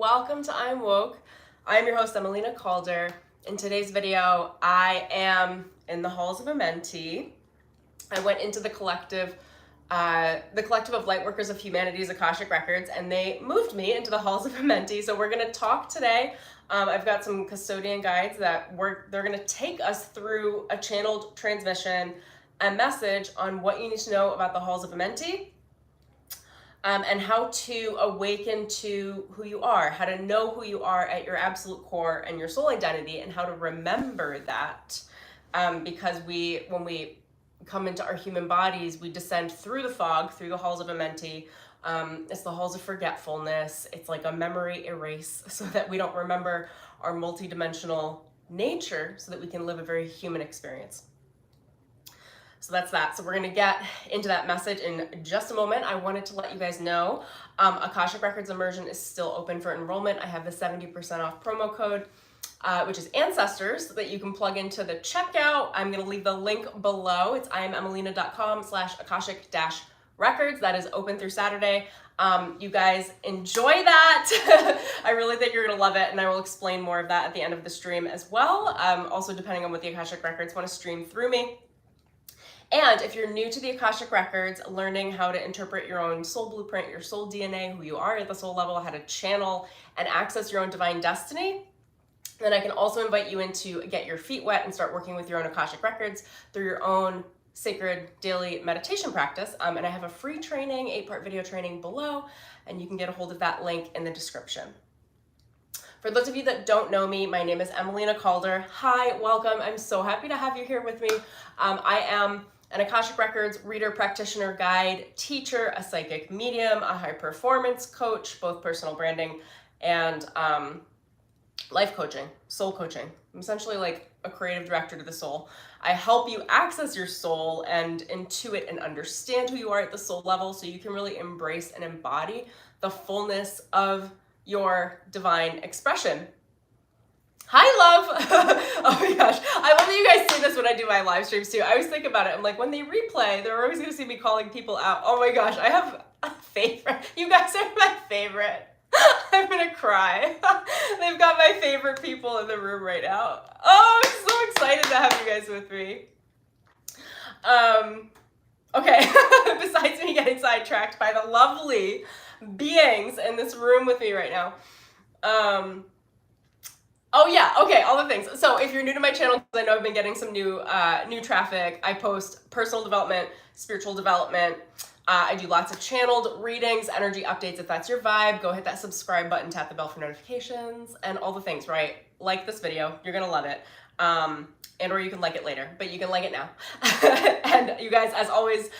welcome to I'm Woke. I'm your host, Emelina Calder. In today's video, I am in the Halls of Amenti. I went into the collective of Lightworkers of Humanity's Akashic Records, and they moved me into the Halls of Amenti. So we're going to talk today. I've got some custodian guides that they're going to take us through a channeled transmission, a message on what you need to know about the Halls of Amenti, and how to awaken to who you are, how to know who you are at your absolute core and your soul identity, and how to remember that. Because when we come into our human bodies, we descend through the fog, through the Halls of Amenti. It's the halls of forgetfulness. It's like a memory erase so that we don't remember our multidimensional nature, so that we can live a very human experience. So that's that. So we're going to get into that message in just a moment. I wanted to let you guys know Akashic Records Immersion is still open for enrollment. I have the 70% off promo code, which is Ancestors, that you can plug into the checkout. I'm going to leave the link below. It's iamemelina.com/akashic-records. That is open through Saturday. You guys enjoy that. I really think you're going to love it, and I will explain more of that at the end of the stream as well. Also, depending on what the Akashic Records want to stream through me. And if you're new to the Akashic Records, learning how to interpret your own soul blueprint, your soul DNA, who you are at the soul level, how to channel and access your own divine destiny, then I can also invite you in to get your feet wet and start working with your own Akashic Records through your own sacred daily meditation practice. And I have a free training, 8-part video training below, and you can get a hold of that link in the description. For those of you that don't know me, my name is Emelina Calder. Hi, welcome. I'm so happy to have you here with me. I am an Akashic Records reader, practitioner, guide, teacher, a psychic medium, a high performance coach, both personal branding and life coaching, soul coaching. I'm essentially like a creative director to the soul. I help you access your soul and intuit and understand who you are at the soul level, so you can really embrace and embody the fullness of your divine expression. Hi, love. Oh my gosh. I love that you guys say this when I do my live streams too. I always think about it. I'm like, when they replay, they're always going to see me calling people out. Oh my gosh. I have a favorite. You guys are my favorite. I'm going to cry. They've got my favorite people in the room right now. Oh, I'm so excited to have you guys with me. Okay. Besides me getting sidetracked by the lovely beings in this room with me right now. Oh yeah, okay, all the things. So if you're new to my channel, because I know I've been getting some new traffic, I post personal development, spiritual development. I do lots of channeled readings, energy updates. If that's your vibe, go hit that subscribe button, tap the bell for notifications, and all the things, right? Like this video, you're gonna love it. And or you can like it later, but you can like it now. And you guys, as always,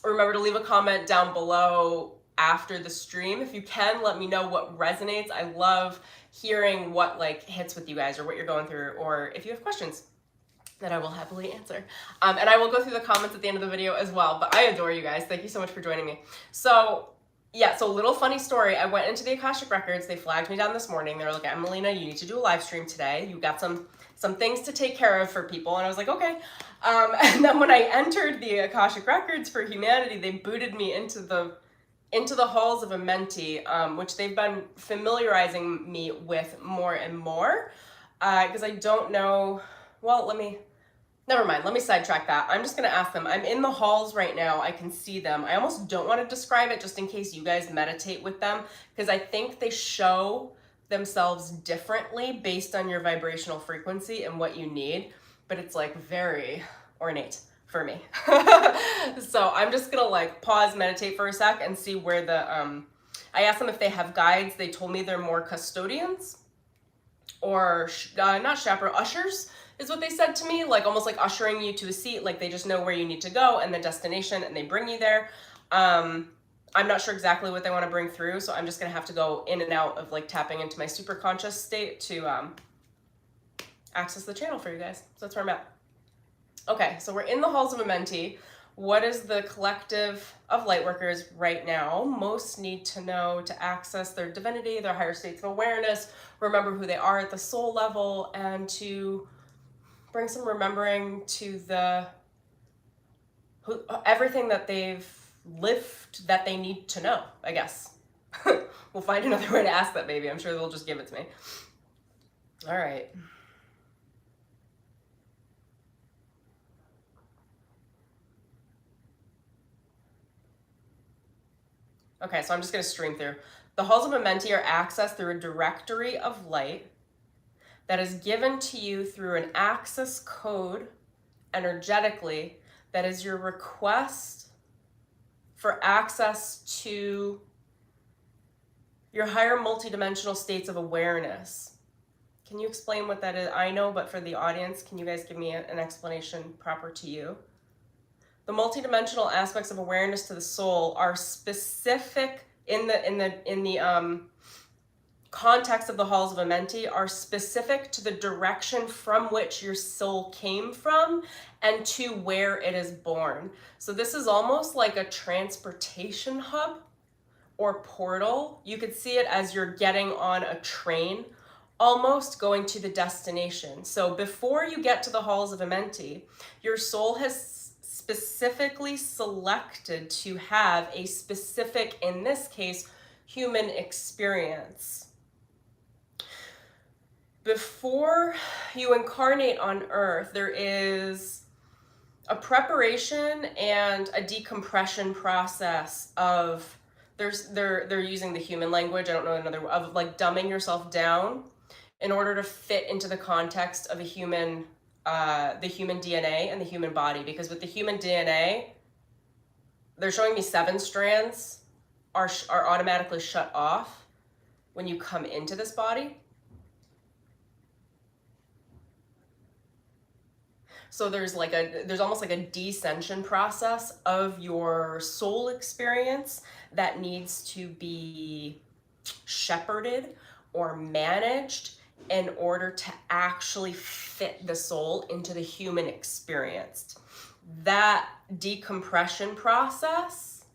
remember to leave a comment down below after the stream. If you can, let me know what resonates. I love hearing what like hits with you guys, or what you're going through, or if you have questions that I will happily answer. And I will go through the comments at the end of the video as well, but I adore you guys. Thank you so much for joining me. So yeah, so little funny story. I went into the Akashic Records. They flagged me down this morning. They were like, Emelina, you need to do a live stream today. You got some things to take care of for people. And I was like, okay. And then when I entered the Akashic Records for Humanity, they booted me into the Halls of Amenti, which they've been familiarizing me with more and more, because I don't know, well, never mind, let me sidetrack that. I'm just going to ask them. I'm in the halls right now. I can see them. I almost don't want to describe it, just in case you guys meditate with them, because I think they show themselves differently based on your vibrational frequency and what you need, but it's like very ornate for me. So I'm just gonna like pause, meditate for a sec, and see where the I asked them if they have guides. They told me they're more custodians, or not chaperone, ushers is what they said to me, like almost like ushering you to a seat, like they just know where you need to go and the destination, and they bring you there. I'm not sure exactly what they want to bring through, so I'm just gonna have to go in and out of like tapping into my super conscious state to access the channel for you guys. So that's where I'm at. Okay, so we're in the Halls of Amenti. What is the collective of lightworkers right now most need to know to access their divinity, their higher states of awareness, remember who they are at the soul level, and to bring some remembering to everything that they've lived that they need to know, I guess. We'll find another way to ask that baby. I'm sure they'll just give it to me. All right. Okay, so I'm just going to stream through. The Halls of Amenti are accessed through a directory of light that is given to you through an access code energetically that is your request for access to your higher multidimensional states of awareness. Can you explain what that is? I know, but for the audience, can you guys give me an explanation proper to you? The multidimensional aspects of awareness to the soul are specific in the context of the Halls of Amenti, are specific to the direction from which your soul came from and to where it is born. So this is almost like a transportation hub or portal. You could see it as you're getting on a train, almost going to the destination. So before you get to the Halls of Amenti, your soul has specifically selected to have a specific, in this case, human experience. Before you incarnate on Earth, there is a preparation and a decompression process of, they're using the human language, I don't know another, of like dumbing yourself down in order to fit into the context of a human, the human DNA and the human body. Because with the human DNA, they're showing me 7 strands are automatically shut off when you come into this body. So there's almost like a descension process of your soul experience that needs to be shepherded or managed in order to actually fit the soul into the human experience. That decompression process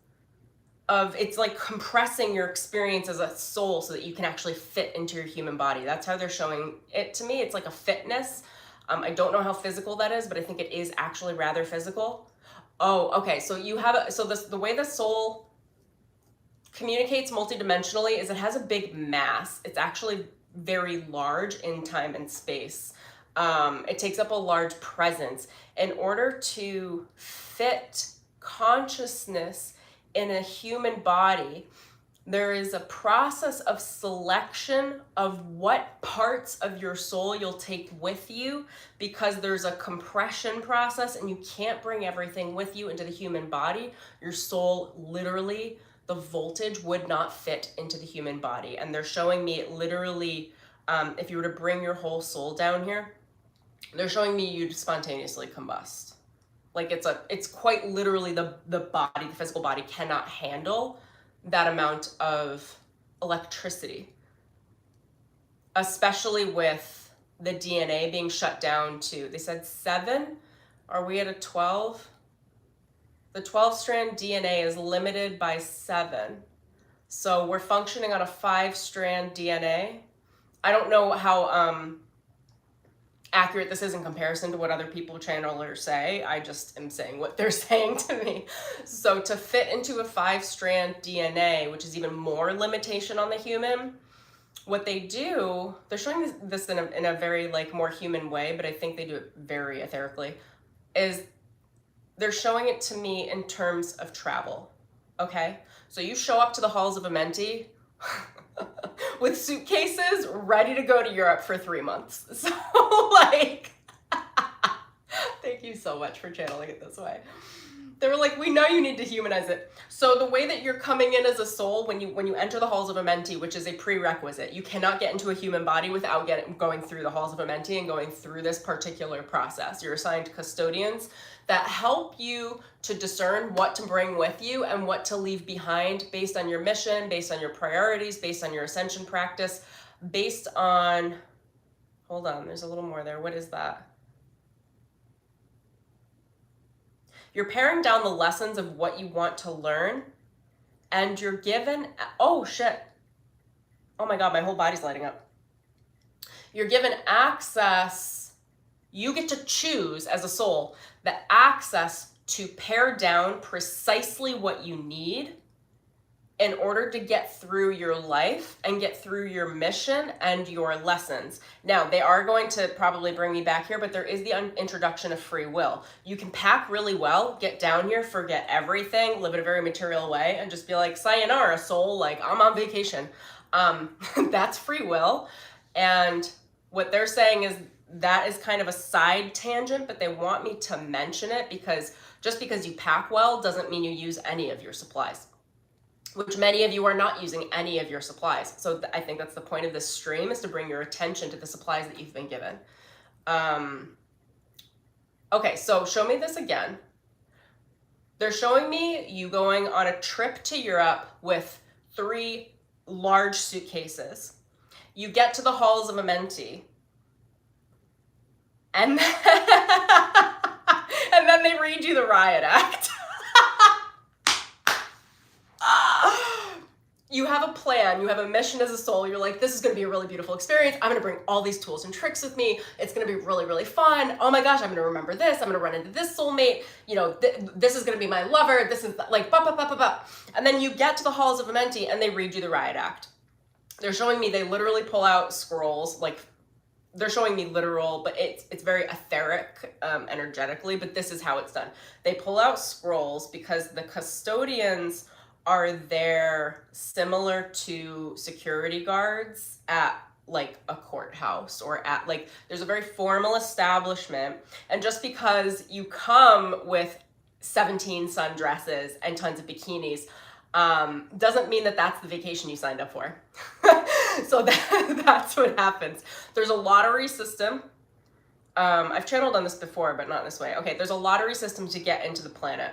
of, it's like compressing your experience as a soul so that you can actually fit into your human body. That's how they're showing it to me. It's like a fitness. I don't know how physical that is, but I think it is actually rather physical. Oh, okay. So you have the way the soul communicates multidimensionally is it has a big mass. It's actually very large in time and space. It takes up a large presence. In order to fit consciousness in a human body, there is a process of selection of what parts of your soul you'll take with you, because there's a compression process and you can't bring everything with you into the human body. Your soul, literally, the voltage would not fit into the human body. And they're showing me it literally, if you were to bring your whole soul down here, they're showing me you'd spontaneously combust. Like it's quite literally the body, the physical body cannot handle that amount of electricity, especially with the DNA being shut down to, they said 7, are we at a 12? The 12-strand DNA is limited by 7. So we're functioning on a 5-strand DNA. I don't know how accurate this is in comparison to what other people, channelers, say. I just am saying what they're saying to me. So to fit into a 5-strand DNA, which is even more limitation on the human, what they do, they're showing this in a very like more human way, but I think they do it very etherically, is they're showing it to me in terms of travel. Okay, so you show up to the Halls of Amenti with suitcases ready to go to Europe for 3 months. So like, thank you so much for channeling it this way. They were like, we know you need to humanize it. So the way that you're coming in as a soul, when you enter the Halls of Amenti, which is a prerequisite, you cannot get into a human body without going through the Halls of Amenti and going through this particular process. You're assigned custodians that help you to discern what to bring with you and what to leave behind based on your mission, based on your priorities, based on your ascension practice, based on, hold on, there's a little more there. What is that? You're paring down the lessons of what you want to learn, and you're given, oh shit. Oh my God, my whole body's lighting up. You're given access, you get to choose as a soul, the access to pare down precisely what you need in order to get through your life and get through your mission and your lessons. Now, they are going to probably bring me back here, but there is the introduction of free will. You can pack really well, get down here, forget everything, live in a very material way, and just be like, sayonara, soul, like, I'm on vacation. That's free will. And what they're saying is that is kind of a side tangent, but they want me to mention it because just because you pack well doesn't mean you use any of your supplies, which many of you are not using any of your supplies. So I think that's the point of this stream, is to bring your attention to the supplies that you've been given. Okay, so show me this again. They're showing me you going on a trip to Europe with 3 large suitcases. You get to the Halls of Amenti, and then, and then they read you the riot act. You have a plan, you have a mission as a soul. You're like, this is gonna be a really beautiful experience. I'm gonna bring all these tools and tricks with me. It's gonna be really, really fun. Oh my gosh, I'm gonna remember this. I'm gonna run into this soulmate. You know, this is gonna be my lover. This is like, And then you get to the Halls of Amenti and they read you the riot act. They're showing me, they literally pull out scrolls, like they're showing me literal, but it's very etheric energetically, but this is how it's done. They pull out scrolls because the custodians are there similar to security guards at like a courthouse or at like, there's a very formal establishment. And just because you come with 17 sundresses and tons of bikinis, doesn't mean that that's the vacation you signed up for. So that's what happens. There's a lottery system. I've channeled on this before, but not this way. Okay, there's a lottery system to get into the planet,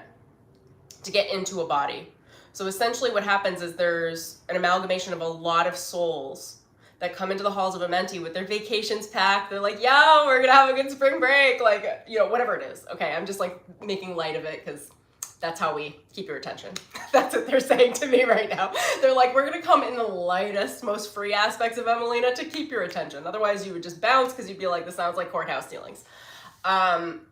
to get into a body. So essentially what happens is there's an amalgamation of a lot of souls that come into the Halls of Amenti with their vacations packed. They're like, yo, we're gonna have a good spring break. Like, you know, whatever it is. Okay, I'm just like making light of it because that's how we keep your attention. That's what they're saying to me right now. They're like, we're gonna come in the lightest, most free aspects of Emelina to keep your attention. Otherwise you would just bounce because you'd be like, this sounds like courthouse dealings.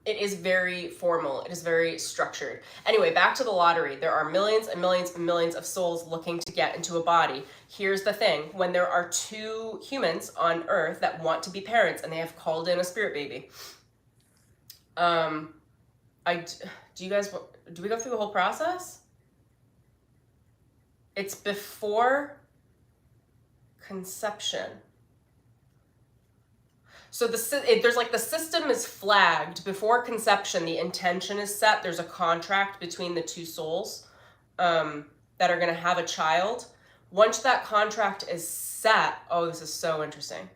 It is very formal. It is very structured. Anyway, back to the lottery. There are millions and millions and millions of souls looking to get into a body. Here's the thing. When there are 2 humans on Earth that want to be parents and they have called in a spirit baby, do we go through the whole process? It's before conception. So there's like the system is flagged before conception. The intention is set. There's a contract between the 2 souls that are going to have a child. Once that contract is set, oh, this is so interesting.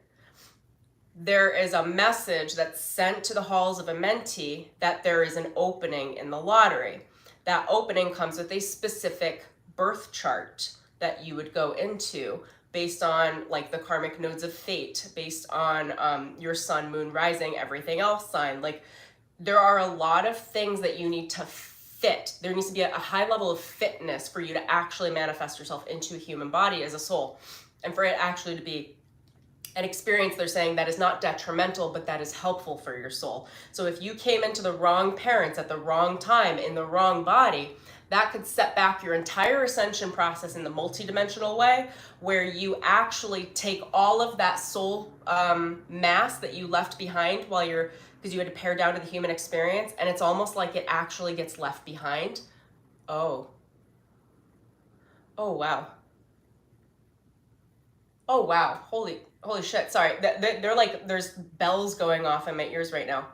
There is a message that's sent to the Halls of Amenti that there is an opening in the lottery. That opening comes with a specific birth chart that you would go into based on like the karmic nodes of fate, based on your sun, moon, rising, everything else sign. Like there are a lot of things that you need to fit. There needs to be a high level of fitness for you to actually manifest yourself into a human body as a soul. And for it actually to be an experience, they're saying, that is not detrimental, but that is helpful for your soul. So if you came into the wrong parents at the wrong time in the wrong body, that could set back your entire ascension process in the multidimensional way, where you actually take all of that soul mass that you left behind while because you had to pare down to the human experience, and it's almost like it actually gets left behind. Oh wow. Oh wow, holy shit, sorry. They're like, there's bells going off in my ears right now.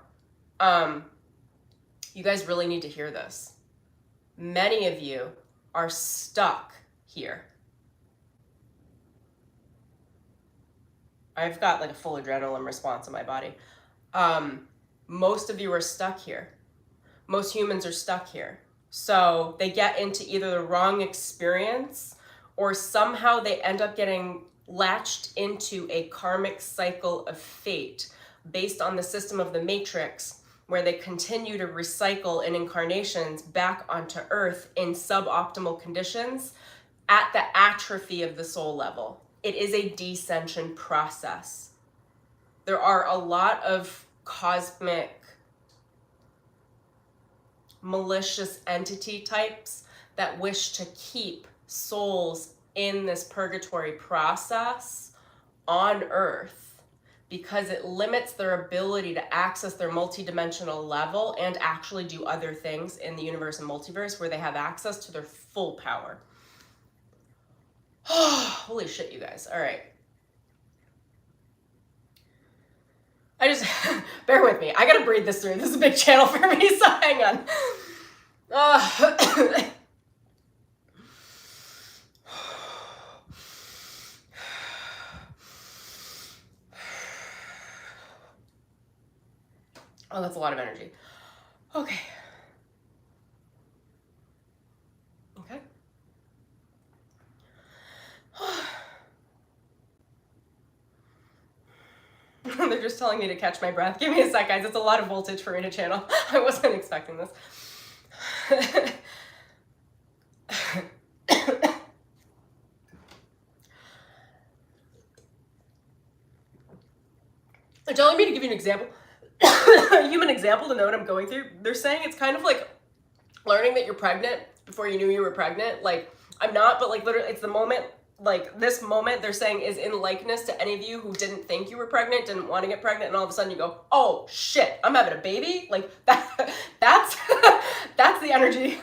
You guys really need to hear this. Many of you are stuck here. I've got like a full adrenaline response in my body. Most of you are stuck here. Most humans are stuck here. So they get into either the wrong experience or somehow they end up getting latched into a karmic cycle of fate based on the system of the matrix, where they continue to recycle in incarnations back onto Earth in suboptimal conditions at the atrophy of the soul level. It is a descension process. There are a lot of cosmic malicious entity types that wish to keep souls in this purgatory process on Earth because it limits their ability to access their multidimensional level and actually do other things in the universe and multiverse where they have access to their full power. Holy shit, you guys. All right. I just, bear with me. I gotta breathe this through. This is a big channel for me, so hang on. Oh, that's a lot of energy. Okay. Okay. They're just telling me to catch my breath. Give me a sec, guys. It's a lot of voltage for me to channel. I wasn't expecting this. They're telling me to give you an example, a human example to know what I'm going through. They're saying it's kind of like learning that you're pregnant before you knew you were pregnant. Like, I'm not, but like literally it's the moment, like this moment they're saying is in likeness to any of you who didn't think you were pregnant, didn't want to get pregnant, and all of a sudden you go, oh shit, I'm having a baby. Like that's the energy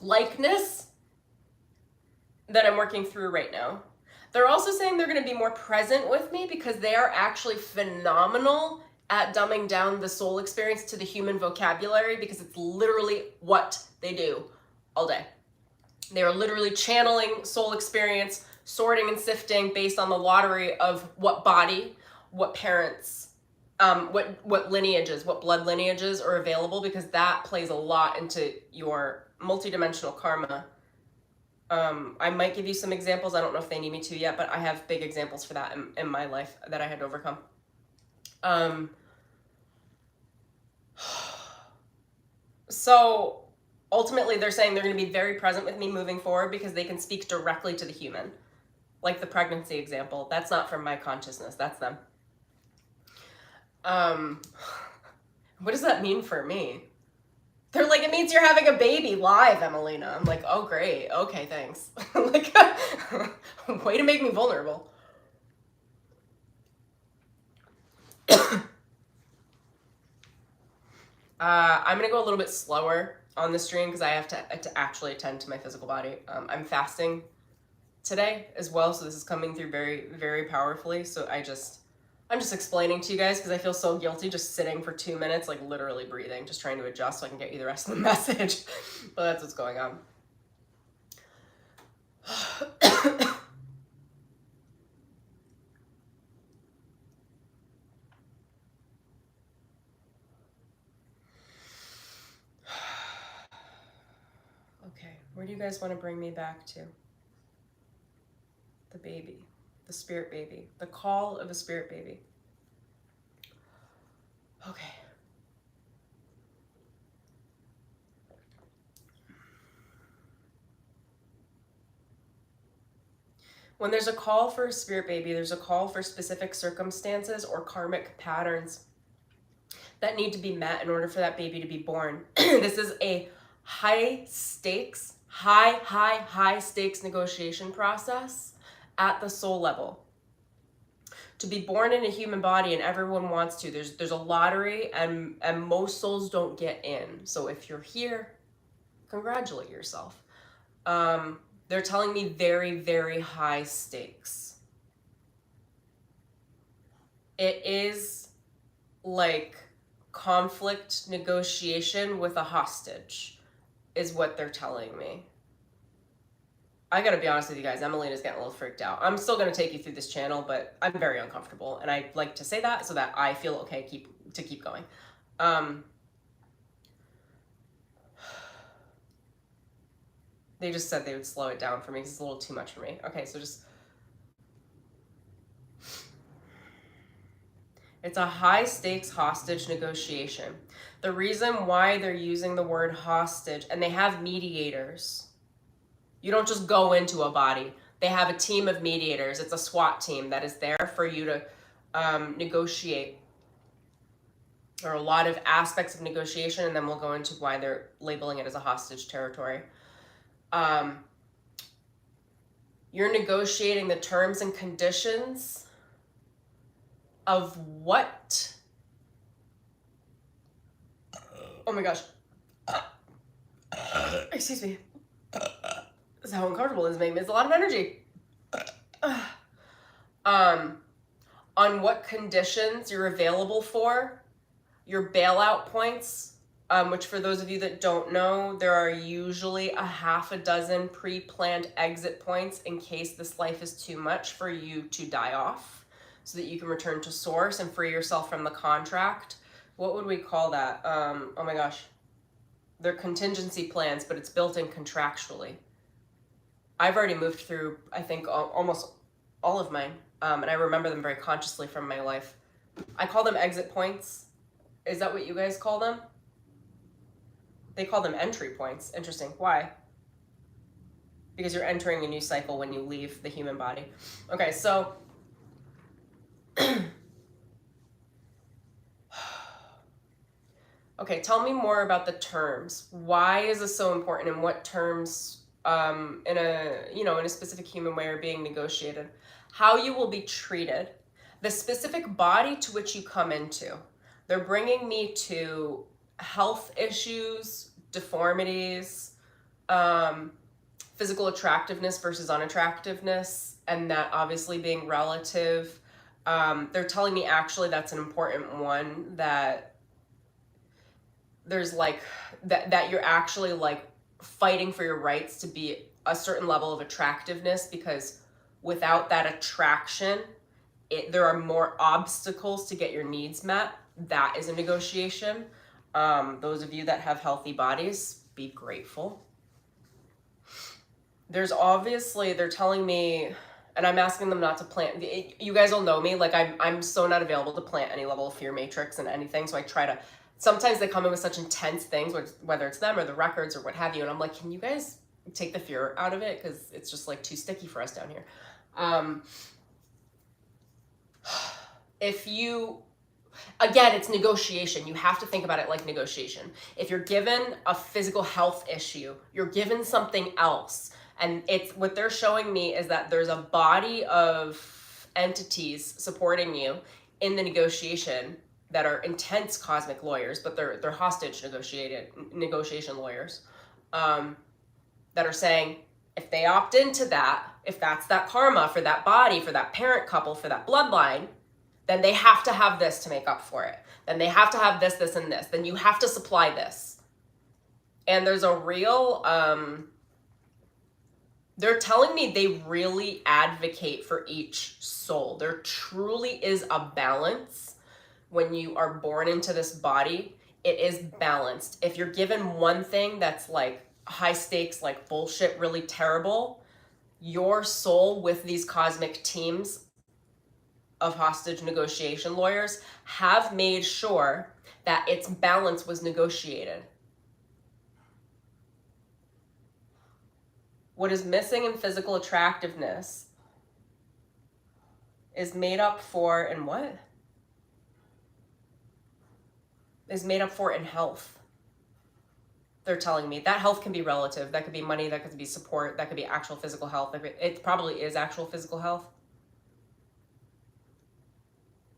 likeness that I'm working through right now. They're also saying they're going to be more present with me because they are actually phenomenal at dumbing down the soul experience to the human vocabulary because it's literally what they do all day. They are literally channeling soul experience, sorting and sifting based on the lottery of what body, what parents, what lineages, what blood lineages are available, because that plays a lot into your multidimensional karma. I might give you some examples. I don't know if they need me to yet, but I have big examples for that in my life that I had to overcome. So ultimately they're saying they're going to be very present with me moving forward because they can speak directly to the human. Like the pregnancy example. That's not from my consciousness. That's them. What does that mean for me? They're like, it means you're having a baby live, Emelina. I'm like, oh, great. Okay, thanks. Like, way to make me vulnerable. I'm going to go a little bit slower on the stream because I have to actually attend to my physical body. I'm fasting today as well, so this is coming through very, very powerfully. So I'm just explaining to you guys because I feel so guilty just sitting for 2 minutes, like literally breathing, just trying to adjust so I can get you the rest of the message. But that's what's going on. Okay, where do you guys want to bring me back to? The baby. The spirit baby, the call of a spirit baby. Okay. When there's a call for a spirit baby, there's a call for specific circumstances or karmic patterns that need to be met in order for that baby to be born. This is a high stakes negotiation process at the soul level. To be born in a human body, and everyone wants to, there's a lottery, and most souls don't get in. So if you're here, congratulate yourself. They're telling me very, very high stakes. It is like conflict negotiation with a hostage is what they're telling me. I gotta be honest with you guys, Emelina's getting a little freaked out. I'm still gonna take you through this channel, but I'm very uncomfortable, and I like to say that so that I feel okay to keep going. They just said they would slow it down for me because it's a little too much for me. Okay, so just... It's a high-stakes hostage negotiation. The reason why they're using the word hostage, and they have mediators. You don't just go into a body. They have a team of mediators. It's a SWAT team that is there for you to negotiate. There are a lot of aspects of negotiation, and then we'll go into why they're labeling it as a hostage territory. You're negotiating the terms and conditions of what? Oh my gosh. Excuse me. This is how uncomfortable this is making me. It's a lot of energy. On what conditions you're available for, your bailout points, which for those of you that don't know, there are usually a half a dozen pre-planned exit points in case this life is too much for you to die off, so that you can return to source and free yourself from the contract. What would we call that? Oh my gosh. They're contingency plans, but it's built in contractually. I've already moved through, I think, almost all of mine, and I remember them very consciously from my life. I call them exit points. Is that what you guys call them? They call them entry points. Interesting. Why? Because you're entering a new cycle when you leave the human body. Okay, so okay, tell me more about the terms. Why is this so important, and what terms in a specific human way are being negotiated? How you will be treated, the specific body to which you come into. They're bringing me to health issues, deformities, physical attractiveness versus unattractiveness, and that obviously being relative. They're telling me actually that's an important one, that there's like, that you're actually like fighting for your rights to be a certain level of attractiveness, because without that attraction, there are more obstacles to get your needs met. That is a negotiation. Those of you that have healthy bodies, be grateful. There's obviously, they're telling me, and I'm asking them not to plant, you guys will know me, like I'm so not available to plant any level of fear matrix and anything, so I try to, sometimes they come in with such intense things, whether it's them or the records or what have you, and I'm like, can you guys take the fear out of it, because it's just like too sticky for us down here. If you, again, it's negotiation. You have to think about it like negotiation. If you're given a physical health issue, you're given something else. And it's what they're showing me is that there's a body of entities supporting you in the negotiation that are intense cosmic lawyers, but they're hostage negotiation lawyers, that are saying, if they opt into that, if that's that karma for that body, for that parent couple, for that bloodline, then they have to have this to make up for it. Then they have to have this, this, and this. Then you have to supply this. And there's a real, they're telling me they really advocate for each soul. There truly is a balance when you are born into this body. It is balanced. If you're given one thing that's like high stakes, like bullshit, really terrible, your soul with these cosmic teams of hostage negotiation lawyers have made sure that its balance was negotiated. What is missing in physical attractiveness is made up for in what? Is made up for in health. They're telling me that health can be relative. That could be money, that could be support, that could be actual physical health. It probably is actual physical health.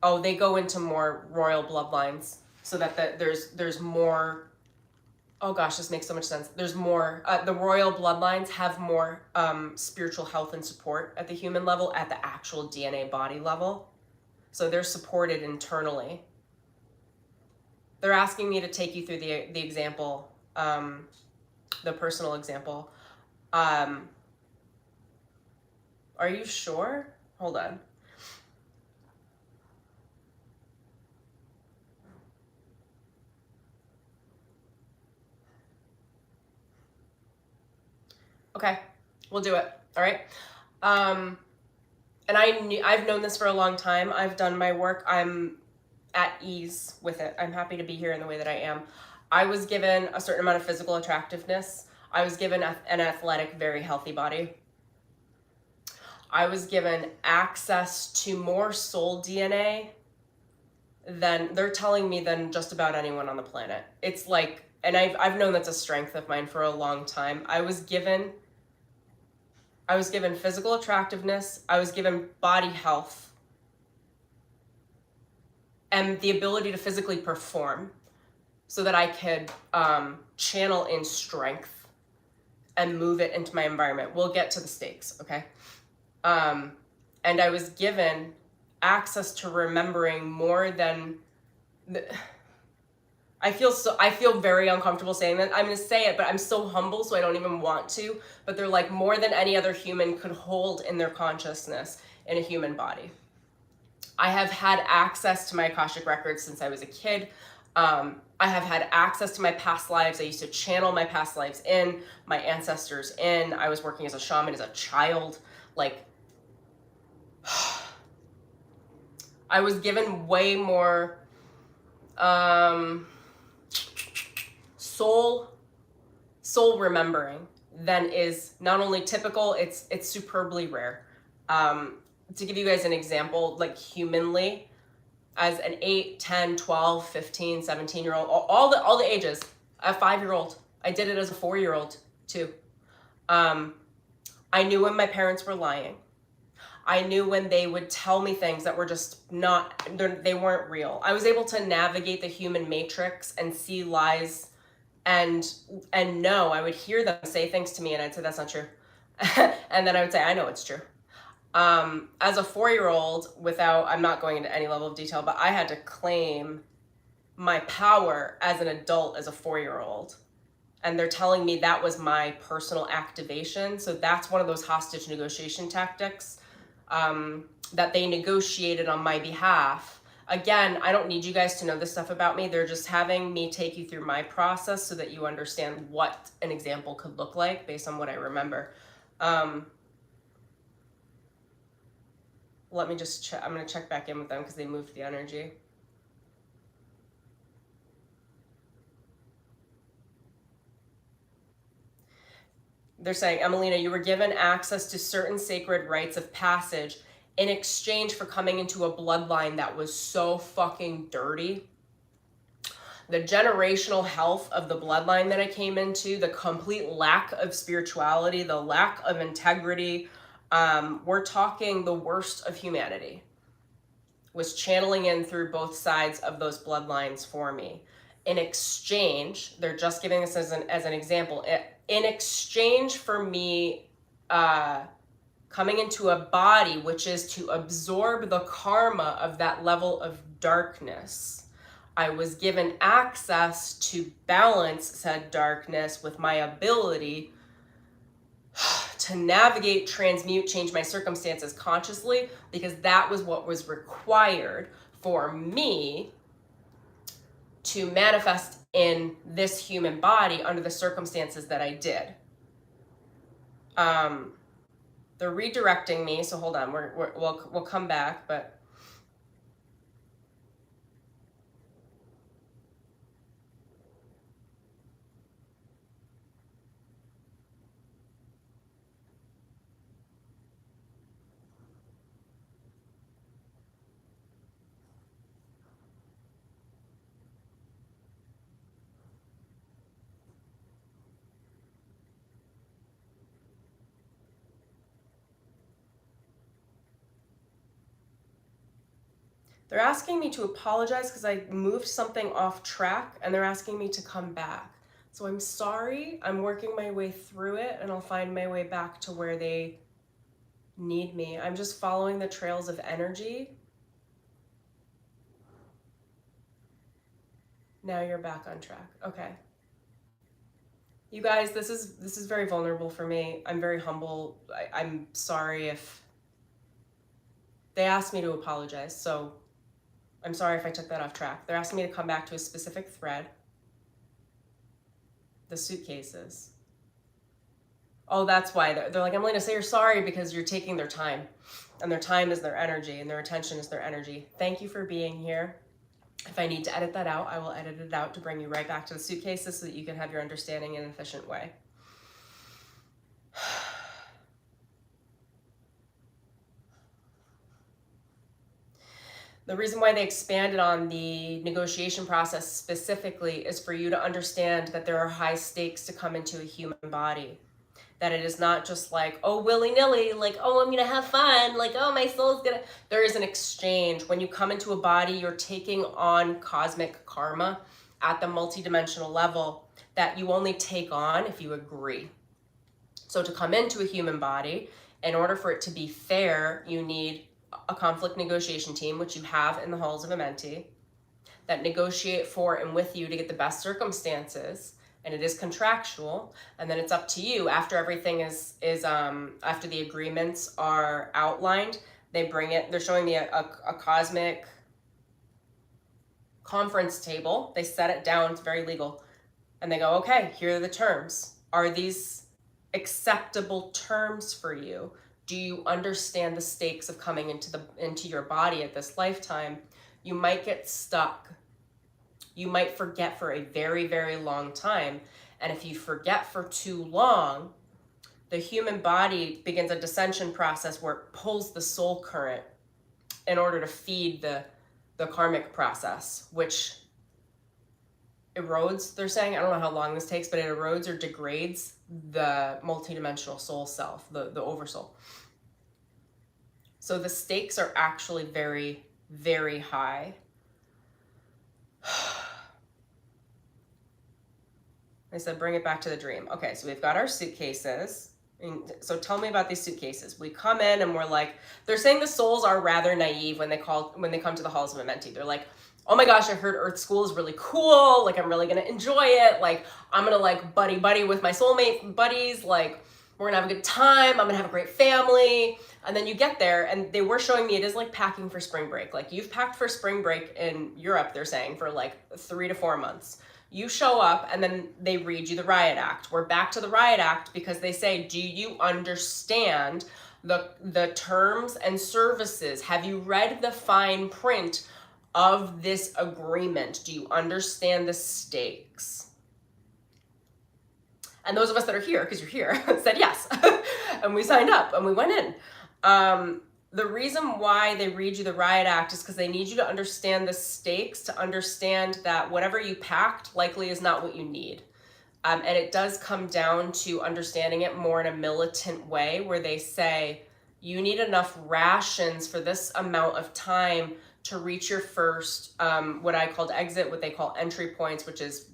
Oh, they go into more royal bloodlines so that there's more. Oh gosh, this makes so much sense. There's more, the royal bloodlines have more spiritual health and support at the human level, at the actual DNA body level. So they're supported internally. They're asking me to take you through the example, the personal example. Are you sure? Hold on. Okay, we'll do it. All right. And I've known this for a long time. I've done my work. I'm at ease with it. I'm happy to be here in the way that I am. I was given a certain amount of physical attractiveness. I was given an athletic, very healthy body. I was given access to more soul DNA than they're telling me than just about anyone on the planet. It's like, and I've known that's a strength of mine for a long time. I was given I was given physical attractiveness. I was given body health and the ability to physically perform so that I could channel in strength and move it into my environment. We'll get to the stakes, okay? And I was given access to remembering more than I feel very uncomfortable saying that. I'm going to say it, but I'm so humble, so I don't even want to. But they're like more than any other human could hold in their consciousness in a human body. I have had access to my Akashic records since I was a kid. I have had access to my past lives. I used to channel my past lives in, my ancestors in. I was working as a shaman as a child. Like, I was given way more soul remembering than is not only typical, it's superbly rare. To give you guys an example, like humanly, as an 8, 10, 12, 15, 17-year-old, all the ages, a 5-year-old, I did it as a 4-year-old too. I knew when my parents were lying. I knew when they would tell me things that were just not, they weren't real. I was able to navigate the human matrix and see lies and know. I would hear them say things to me and I'd say, that's not true. And then I would say, I know it's true. As a 4-year-old, I'm not going into any level of detail, but I had to claim my power as an adult as a 4-year-old. And they're telling me that was my personal activation. So that's one of those hostage negotiation tactics that they negotiated on my behalf. Again, I don't need you guys to know this stuff about me. They're just having me take you through my process so that you understand what an example could look like based on what I remember. Let me just check. I'm going to check back in with them because they moved the energy. They're saying, Emelina, you were given access to certain sacred rites of passage in exchange for coming into a bloodline that was so fucking dirty. The generational health of the bloodline that I came into, the complete lack of spirituality, the lack of integrity, we're talking the worst of humanity, was channeling in through both sides of those bloodlines for me. In exchange, they're just giving this as an example, in exchange for me coming into a body, which is to absorb the karma of that level of darkness, I was given access to balance said darkness with my ability to navigate, transmute, change my circumstances consciously, because that was what was required for me to manifest in this human body under the circumstances that I did. They're redirecting me, so hold on, we'll come back, but they're asking me to apologize because I moved something off track and they're asking me to come back. So I'm sorry, I'm working my way through it and I'll find my way back to where they need me. I'm just following the trails of energy. Now you're back on track. Okay. You guys, this is very vulnerable for me. I'm very humble. I'm sorry if they asked me to apologize, so I'm sorry if I took that off track. They're asking me to come back to a specific thread. The suitcases. Oh, that's why. They're like, Emelina, say you're sorry because you're taking their time. And their time is their energy and their attention is their energy. Thank you for being here. If I need to edit that out, I will edit it out to bring you right back to the suitcases so that you can have your understanding in an efficient way. The reason why they expanded on the negotiation process specifically is for you to understand that there are high stakes to come into a human body. That it is not just like, oh, willy-nilly, like, oh, I'm gonna have fun, like, oh, my soul's gonna, there is an exchange. When you come into a body, you're taking on cosmic karma at the multidimensional level that you only take on if you agree. So to come into a human body, in order for it to be fair, you need a conflict negotiation team, which you have in the Halls of Amenti, that negotiate for and with you to get the best circumstances, and it is contractual. And then it's up to you after everything is after the agreements are outlined. They bring it. They're showing me a cosmic conference table. They set it down. It's very legal, and they go, okay, here are the terms. Are these acceptable terms for you? Do you understand the stakes of coming into your body at this lifetime? You might get stuck. You might forget for a very, very long time. And if you forget for too long, the human body begins a descension process where it pulls the soul current in order to feed the karmic process, which erodes, they're saying. I don't know how long this takes, but it erodes or degrades the multidimensional soul self, the oversoul. So the stakes are actually very, very high. I said, bring it back to the dream. Okay, so we've got our suitcases. So tell me about these suitcases. We come in and we're like, they're saying the souls are rather naive when they come to the Halls of Amenti. They're like, oh my gosh, I heard Earth School is really cool. Like, I'm really gonna enjoy it. Like, I'm gonna like buddy with my soulmate buddies. Like, we're gonna have a good time. I'm gonna have a great family. And then you get there, and they were showing me it is like packing for spring break. Like, you've packed for spring break in Europe, they're saying, for like 3 to 4 months. You show up, and then they read you the Riot Act. We're back to the Riot Act because they say, do you understand the terms and services? Have you read the fine print of this agreement? Do you understand the stakes? And those of us that are here, because you're here, said yes. And we signed up and we went in. The reason why they read you the Riot Act is because they need you to understand the stakes, to understand that whatever you packed likely is not what you need. And it does come down to understanding it more in a militant way, where they say you need enough rations for this amount of time to reach your first, what I called exit, what they call entry points, which is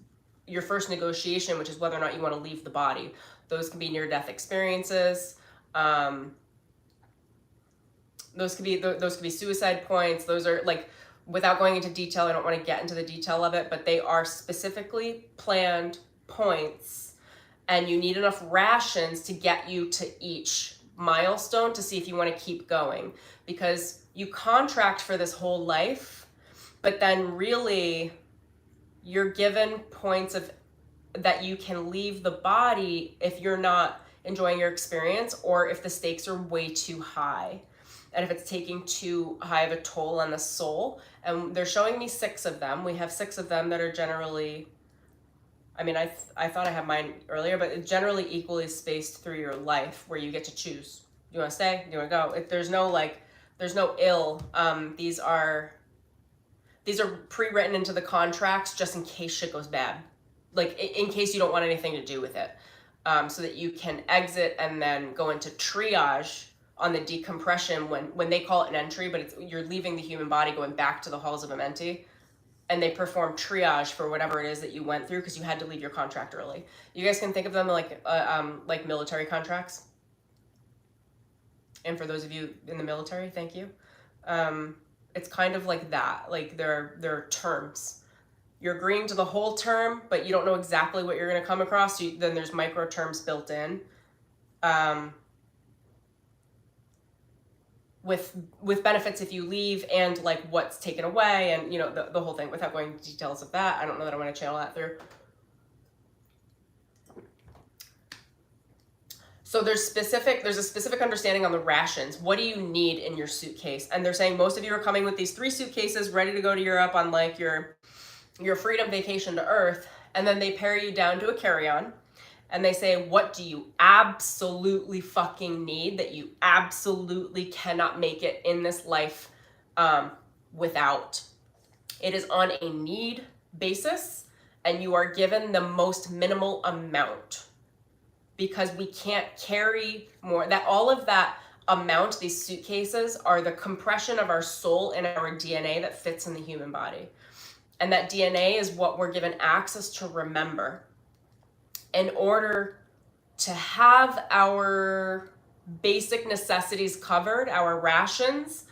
your first negotiation, which is whether or not you want to leave the body. Those can be near-death experiences. Those could be suicide points. Those are, like, without going into detail, I don't want to get into the detail of it, but they are specifically planned points, and you need enough rations to get you to each milestone to see if you want to keep going, because you contract for this whole life, but then really you're given points of that you can leave the body if you're not enjoying your experience, or if the stakes are way too high, and if it's taking too high of a toll on the soul. And they're showing me 6 of them. We have 6 of them that are generally, I mean, I thought I had mine earlier, but it's generally equally spaced through your life, where you get to choose. Do you want to stay? Do you want to go? If there's no ill. These are pre-written into the contracts just in case shit goes bad. Like, in case you don't want anything to do with it. So that you can exit and then go into triage on the decompression when they call it an entry, but you're leaving the human body, going back to the Halls of Amenti, and they perform triage for whatever it is that you went through because you had to leave your contract early. You guys can think of them like military contracts. And for those of you in the military, thank you. It's kind of like that. Like, there are terms. You're agreeing to the whole term, but you don't know exactly what you're going to come across. So then there's micro terms built in. With benefits if you leave, and like what's taken away, and you know, the whole thing, without going into details of that. I don't know that I want to channel that through. So there's a specific understanding on the rations. What do you need in your suitcase? And they're saying most of you are coming with these 3 suitcases ready to go to Europe on like your freedom vacation to Earth. And then they pare you down to a carry-on. And they say, what do you absolutely fucking need that you absolutely cannot make it in this life without? It is on a need basis, and you are given the most minimal amount. because we can't carry more. That all of that amount, these suitcases, are the compression of our soul and our DNA that fits in the human body. And that DNA is what we're given access to remember in order to have our basic necessities covered, our rations,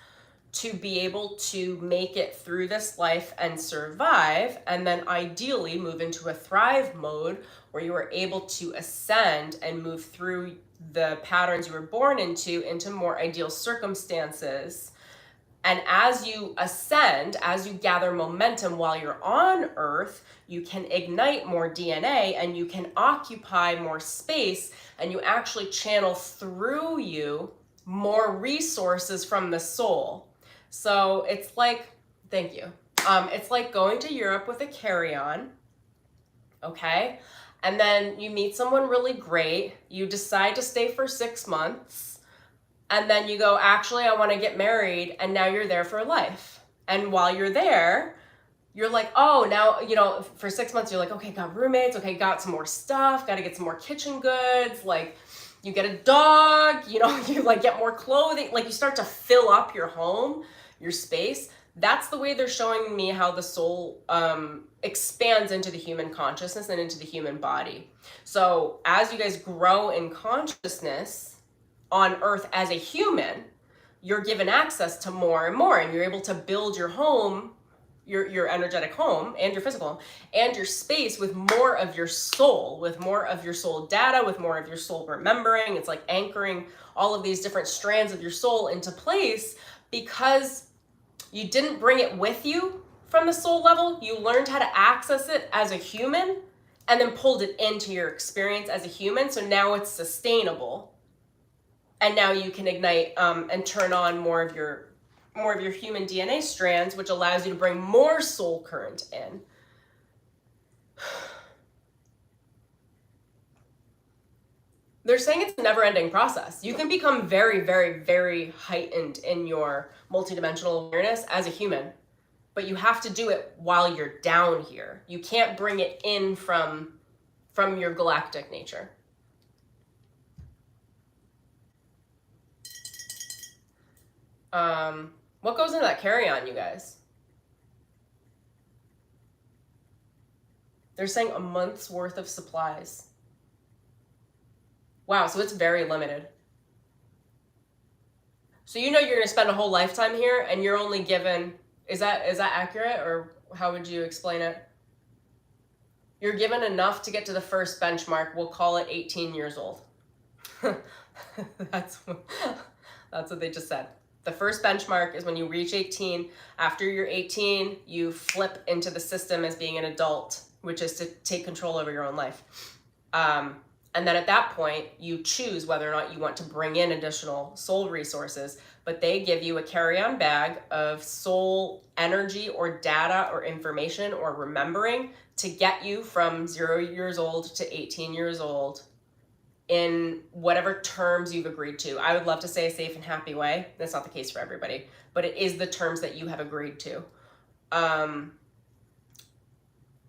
to be able to make it through this life and survive, and then ideally move into a thrive mode where you are able to ascend and move through the patterns you were born into more ideal circumstances. And as you ascend, as you gather momentum while you're on Earth, you can ignite more DNA and you can occupy more space, and you actually channel through you more resources from the soul. So it's like, thank you. It's like going to Europe with a carry-on, okay? And then you meet someone really great. You decide to stay for 6 months. And then you go, actually, I want to get married. And now you're there for life. And while you're there, you're like, oh, now, you know, for 6 months, you're like, okay, got roommates. Okay, got some more stuff. Got to get some more kitchen goods. Like, you get a dog, you know, you like get more clothing. Like, you start to fill up your home, your space. That's the way they're showing me how the soul expands into the human consciousness and into the human body. So as you guys grow in consciousness on Earth as a human, you're given access to more and more, and you're able to build your home, your energetic home and your physical home and your space with more of your soul, with more of your soul data, with more of your soul remembering. It's like anchoring all of these different strands of your soul into place, because you didn't bring it with you from the soul level. You learned how to access it as a human and then pulled it into your experience as a human. So now it's sustainable. And now you can ignite and turn on more of your human DNA strands, which allows you to bring more soul current in. They're saying it's a never-ending process. You can become very, very, very heightened in your multidimensional awareness as a human, but you have to do it while you're down here. You can't bring it in from your galactic nature. What goes into that carry-on, you guys? They're saying a month's worth of supplies. Wow, so it's very limited. So you know you're gonna spend a whole lifetime here and you're only given, is that accurate, or how would you explain it? You're given enough to get to the first benchmark. We'll call it 18 years old. That's what they just said. The first benchmark is when you reach 18. After you're 18, you flip into the system as being an adult, which is to take control over your own life. And then at that point, you choose whether or not you want to bring in additional soul resources, but they give you a carry-on bag of soul energy or data or information or remembering to get you from 0 years old to 18 years old in whatever terms you've agreed to. I would love to say a safe and happy way. That's not the case for everybody, but it is the terms that you have agreed to.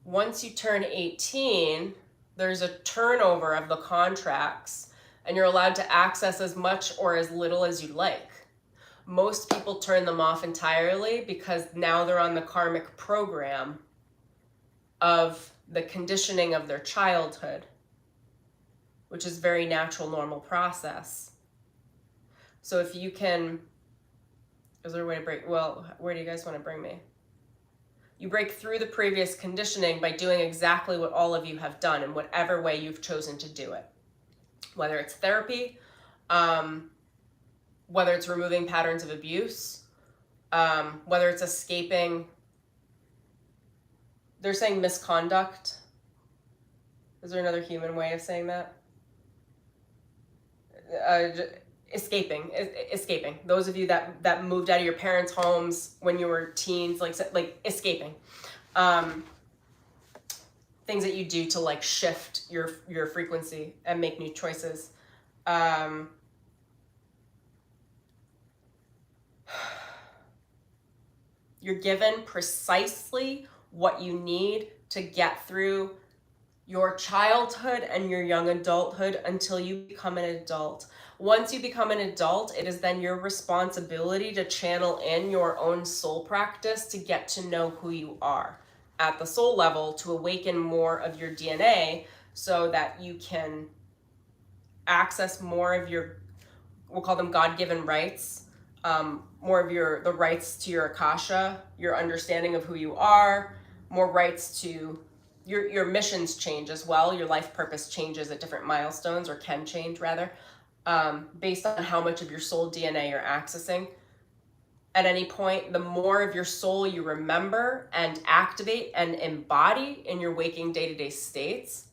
Once you turn 18, there's a turnover of the contracts, and you're allowed to access as much or as little as you like. Most people turn them off entirely because now they're on the karmic program of the conditioning of their childhood, which is a very natural, normal process. So if you can, is there a way to break, well, where do you guys want to bring me? You break through the previous conditioning by doing exactly what all of you have done in whatever way you've chosen to do it. Whether it's therapy, whether it's removing patterns of abuse, whether it's escaping, they're saying misconduct. Is there another human way of saying that? Escaping. Those of you that moved out of your parents' homes when you were teens, like escaping. Things that you do to like shift your frequency and make new choices. You're given precisely what you need to get through your childhood and your young adulthood until you become an adult. Once you become an adult, it is then your responsibility to channel in your own soul practice to get to know who you are at the soul level, to awaken more of your DNA so that you can access more of your, we'll call them God-given rights, more of the rights to your Akasha, your understanding of who you are, more rights to your missions change as well. Your life purpose changes at different milestones, or can change rather, based on how much of your soul DNA you're accessing. At any point, the more of your soul you remember and activate and embody in your waking day-to-day states,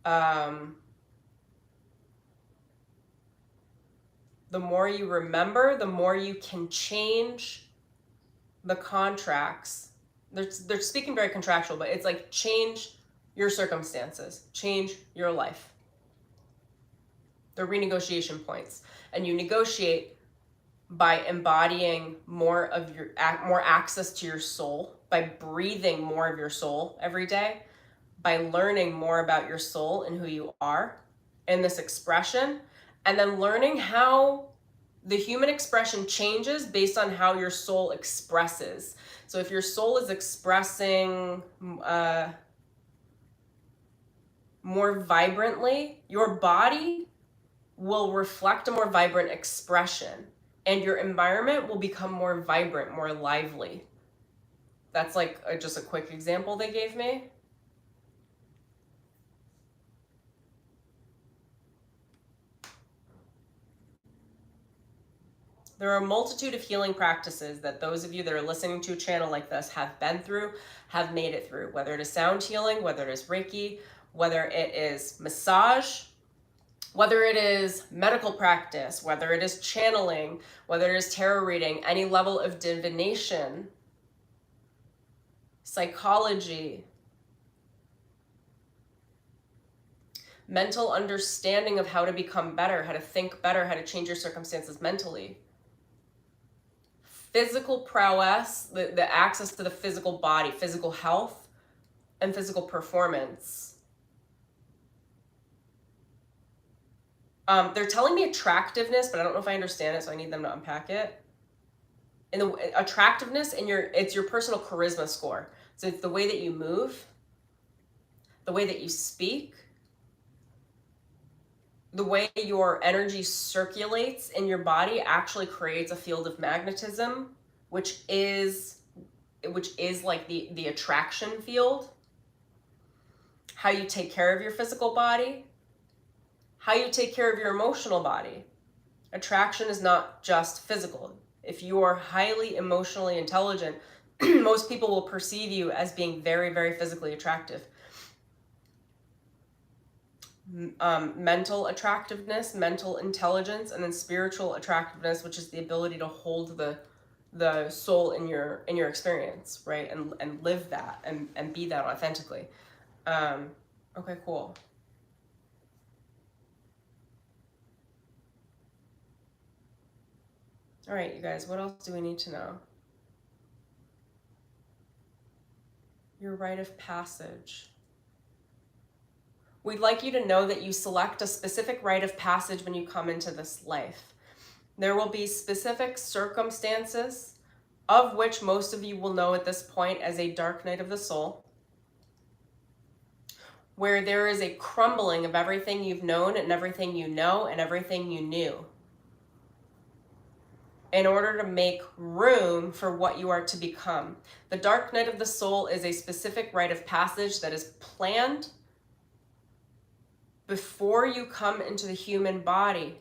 the more you remember, the more you can change the contracts. They're speaking very contractual, but it's like change your circumstances, change your life. They're renegotiation points, and you negotiate by embodying more access to your soul, by breathing more of your soul every day, by learning more about your soul and who you are in this expression, and then learning how the human expression changes based on how your soul expresses. So if your soul is expressing more vibrantly, your body will reflect a more vibrant expression, and your environment will become more vibrant, more lively. That's like just a quick example they gave me. There are a multitude of healing practices that those of you that are listening to a channel like this have been through, have made it through, whether it is sound healing, whether it is Reiki, whether it is massage, whether it is medical practice, whether it is channeling, whether it is tarot reading, any level of divination, psychology, mental understanding of how to become better, how to think better, how to change your circumstances mentally. Physical prowess, the access to the physical body, physical health, and physical performance. They're telling me attractiveness, but I don't know if I understand it, so I need them to unpack it. And the attractiveness and it's your personal charisma score. So it's the way that you move, the way that you speak, the way your energy circulates in your body actually creates a field of magnetism, which is like the attraction field. How you take care of your physical body, how you take care of your emotional body. Attraction is not just physical. If you are highly emotionally intelligent, most people will perceive you as being very, very physically attractive. Mental attractiveness, mental intelligence, and then spiritual attractiveness, which is the ability to hold the soul in your experience, right? And live that and be that authentically. Okay, cool. All right, you guys, what else do we need to know? Your rite of passage. We'd like you to know that you select a specific rite of passage when you come into this life. There will be specific circumstances, of which most of you will know at this point as a dark night of the soul, where there is a crumbling of everything you've known and everything you know and everything you knew, in order to make room for what you are to become. The dark night of the soul is a specific rite of passage that is planned before you come into the human body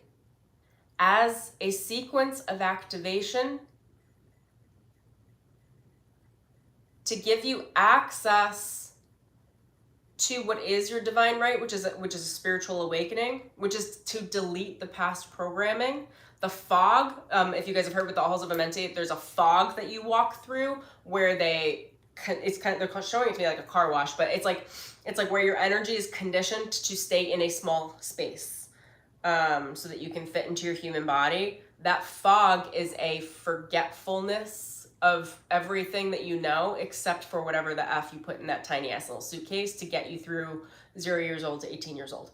as a sequence of activation to give you access to what is your divine right, which is a spiritual awakening, which is to delete the past programming. The fog, if you guys have heard with the Halls of Amenti, there's a fog that you walk through where they're showing it to me like a car wash, but it's like where your energy is conditioned to stay in a small space, so that you can fit into your human body. That fog is a forgetfulness of everything that you know, except for whatever the F you put in that tiny ass little suitcase to get you through 0 years old to 18 years old.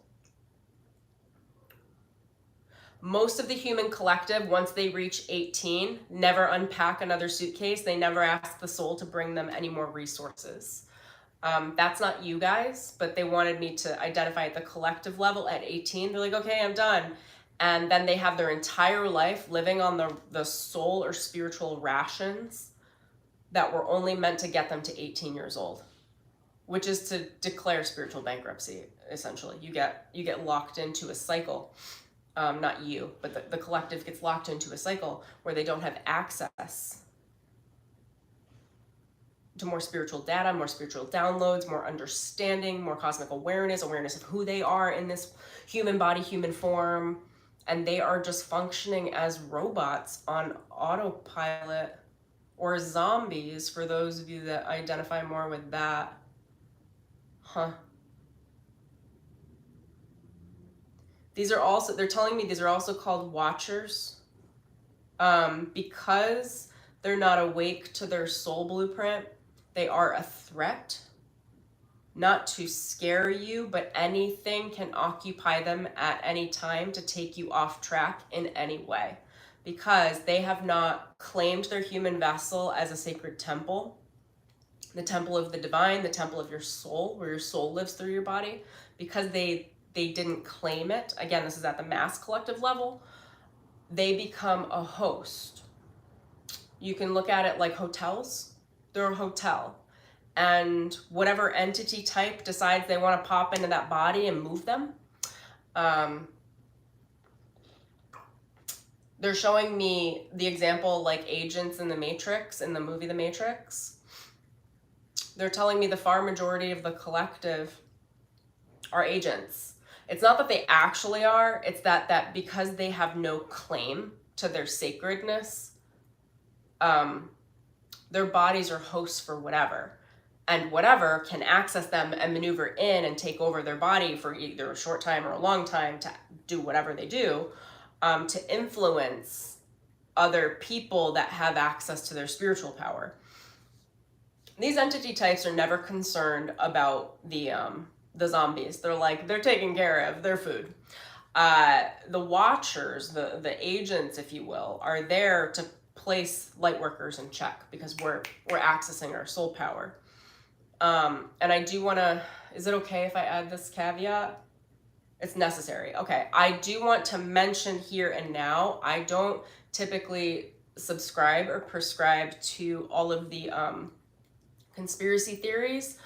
Most of the human collective, once they reach 18, never unpack another suitcase. They never ask the soul to bring them any more resources. That's not you guys, but they wanted me to identify at the collective level at 18. They're like, okay, I'm done. And then they have their entire life living on the soul or spiritual rations that were only meant to get them to 18 years old, which is to declare spiritual bankruptcy, essentially. You get locked into a cycle. Not you, but the collective gets locked into a cycle where they don't have access to more spiritual data, more spiritual downloads, more understanding, more cosmic awareness of who they are in this human body, human form. And they are just functioning as robots on autopilot, or zombies for those of you that identify more with that. These are also, they're telling me these are also called watchers, because they're not awake to their soul blueprint. They are a threat, not to scare you, but anything can occupy them at any time to take you off track in any way, because they have not claimed their human vessel as a sacred temple, the temple of the divine, the temple of your soul, where your soul lives through your body, because they didn't claim it. Again, this is at the mass collective level. They become a host. You can look at it like hotels. They're a hotel. And whatever entity type decides they want to pop into that body and move them, they're showing me the example like agents in the Matrix, in the movie The Matrix. They're telling me the far majority of the collective are agents. It's not that they actually are, it's that because they have no claim to their sacredness, their bodies are hosts for whatever. And whatever can access them and maneuver in and take over their body for either a short time or a long time to do whatever they do, to influence other people that have access to their spiritual power. These entity types are never concerned about the zombies. They're taken care of, their food. The watchers, the agents, if you will, are there to place light workers in check, because we're accessing our soul power. And I do want to, is it okay if I add this caveat? It's necessary. Okay. I do want to mention here and now, I don't typically subscribe or prescribe to all of the conspiracy theories.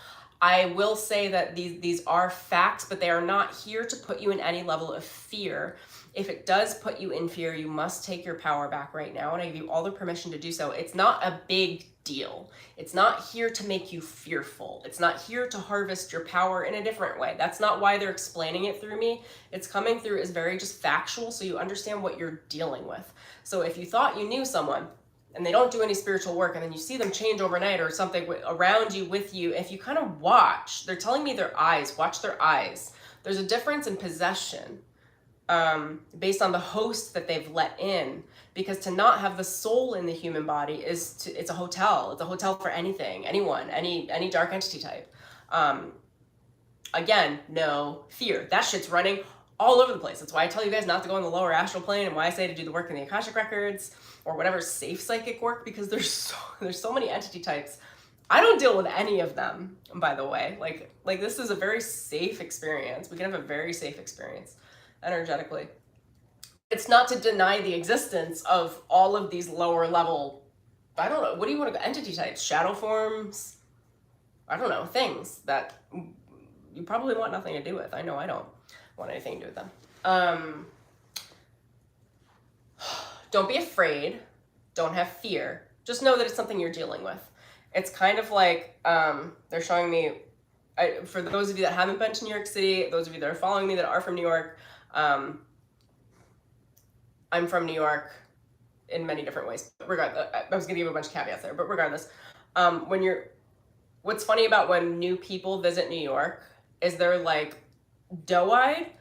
I will say that these are facts, but they are not here to put you in any level of fear. If it does put you in fear, you must take your power back right now, and I give you all the permission to do so. It's not a big deal. It's not here to make you fearful. It's not here to harvest your power in a different way. That's not why they're explaining it through me. It's coming through as very just factual, so you understand what you're dealing with. So if you thought you knew someone and they don't do any spiritual work, and then you see them change overnight or something around you, with you, if you kind of watch, they're telling me their eyes, watch their eyes. There's a difference in possession based on the host that they've let in, because to not have the soul in the human body it's a hotel. It's a hotel for anything, anyone, any dark entity type. Again, no fear. That shit's running all over the place. That's why I tell you guys not to go in the lower astral plane, and why I say to do the work in the Akashic records or whatever safe psychic work, because there's so many entity types. I don't deal with any of them, by the way. Like this is a very safe experience. We can have a very safe experience energetically. It's not to deny the existence of all of these lower level, I don't know, what do you want to go, entity types, shadow forms, I don't know, things that you probably want nothing to do with. I know I don't want anything to do with them. Don't be afraid. Don't have fear. Just know that it's something you're dealing with. It's kind of like, they're showing me, for those of you that haven't been to New York City, those of you that are following me that are from New York, I'm from New York in many different ways. Regardless, I was gonna give a bunch of caveats there, but regardless, what's funny about when new people visit New York is they're like doe-eyed,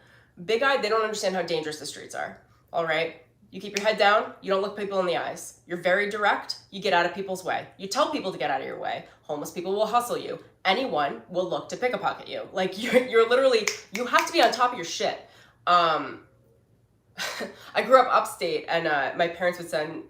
big-eyed. They don't understand how dangerous the streets are. All right. You keep your head down. You don't look people in the eyes. You're very direct. You get out of people's way. You tell people to get out of your way. Homeless people will hustle you. Anyone will look to pick a pocket you. Like you're literally, you have to be on top of your shit. I grew up upstate, and my parents would send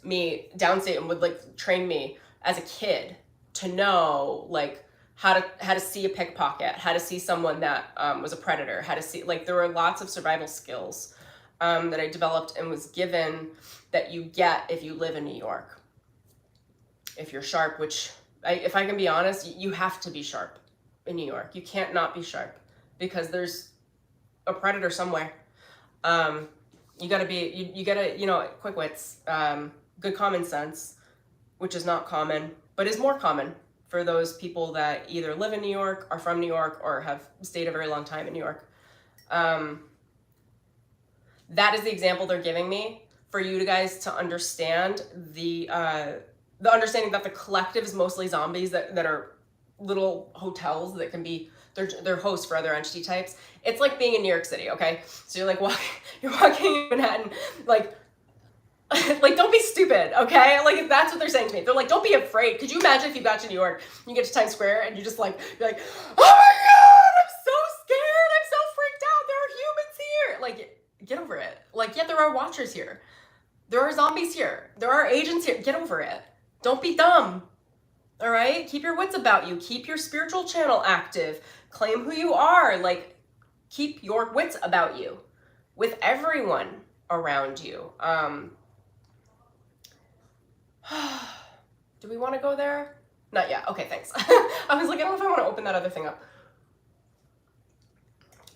me downstate and would like train me as a kid to know like how to see a pickpocket, how to see someone that was a predator, how to see, like there were lots of survival skills that I developed and was given that you get if you live in New York. If you're sharp, which if I can be honest, you have to be sharp in New York. You can't not be sharp because there's a predator somewhere. You gotta be, you gotta, you know, quick wits, good common sense, which is not common, but is more common for those people that either live in New York, are from New York, or have stayed a very long time in New York. That is the example they're giving me for you guys to understand the understanding that the collective is mostly zombies that are little hotels that can be, they're hosts for other entity types. It's like being in New York City, okay? So you're like you're walking in Manhattan, like don't be stupid, okay? Like that's what they're saying to me. They're like, don't be afraid. Could you imagine if you got to New York, you get to Times Square and you just like, you're like, oh my God, I'm so scared. I'm so freaked out. There are humans here. Like, get over it. Like, yeah, there are watchers here. There are zombies here. There are agents here. Get over it. Don't be dumb. All right? Keep your wits about you. Keep your spiritual channel active. Claim who you are. Like, keep your wits about you with everyone around you. Do we want to go there? Not yet. Okay, thanks. I was like, I don't know if I want to open that other thing up.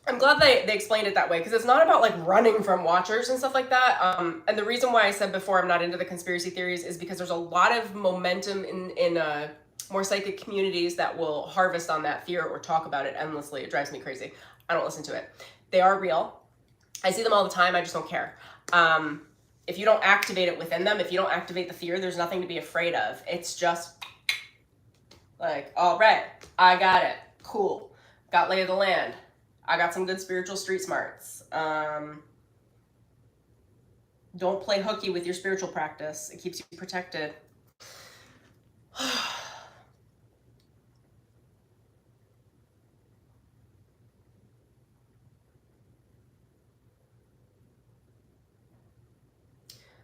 I'm glad they explained it that way, because it's not about like running from watchers and stuff like that. And the reason why I said before I'm not into the conspiracy theories is because there's a lot of momentum in more psychic communities that will harvest on that fear or talk about it endlessly. It drives me crazy. I don't listen to it. They are real. I see them all the time. I just don't care. If you don't activate it within them, if you don't activate the fear, there's nothing to be afraid of. It's just like, all right, I got it. Cool. Got lay of the land. I got some good spiritual street smarts. Don't play hooky with your spiritual practice. It keeps you protected.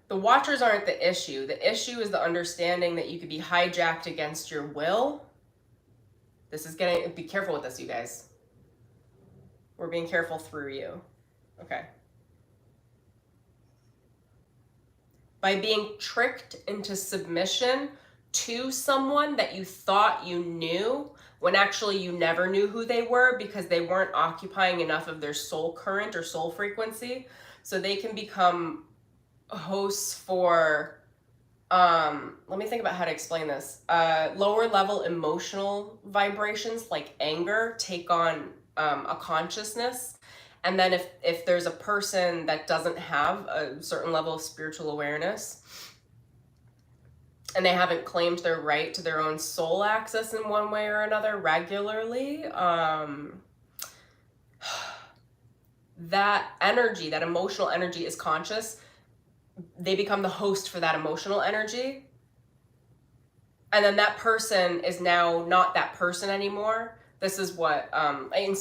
The watchers aren't the issue. The issue is the understanding that you could be hijacked against your will. This is getting, be careful with this, you guys. We're being careful through you. Okay. By being tricked into submission to someone that you thought you knew, when actually you never knew who they were because they weren't occupying enough of their soul current or soul frequency. So they can become hosts for, let me think about how to explain this. Lower level emotional vibrations like anger take on a consciousness. And then if there's a person that doesn't have a certain level of spiritual awareness and they haven't claimed their right to their own soul access in one way or another regularly, that energy, that emotional energy is conscious. They become the host for that emotional energy. And then that person is now not that person anymore. This is what, in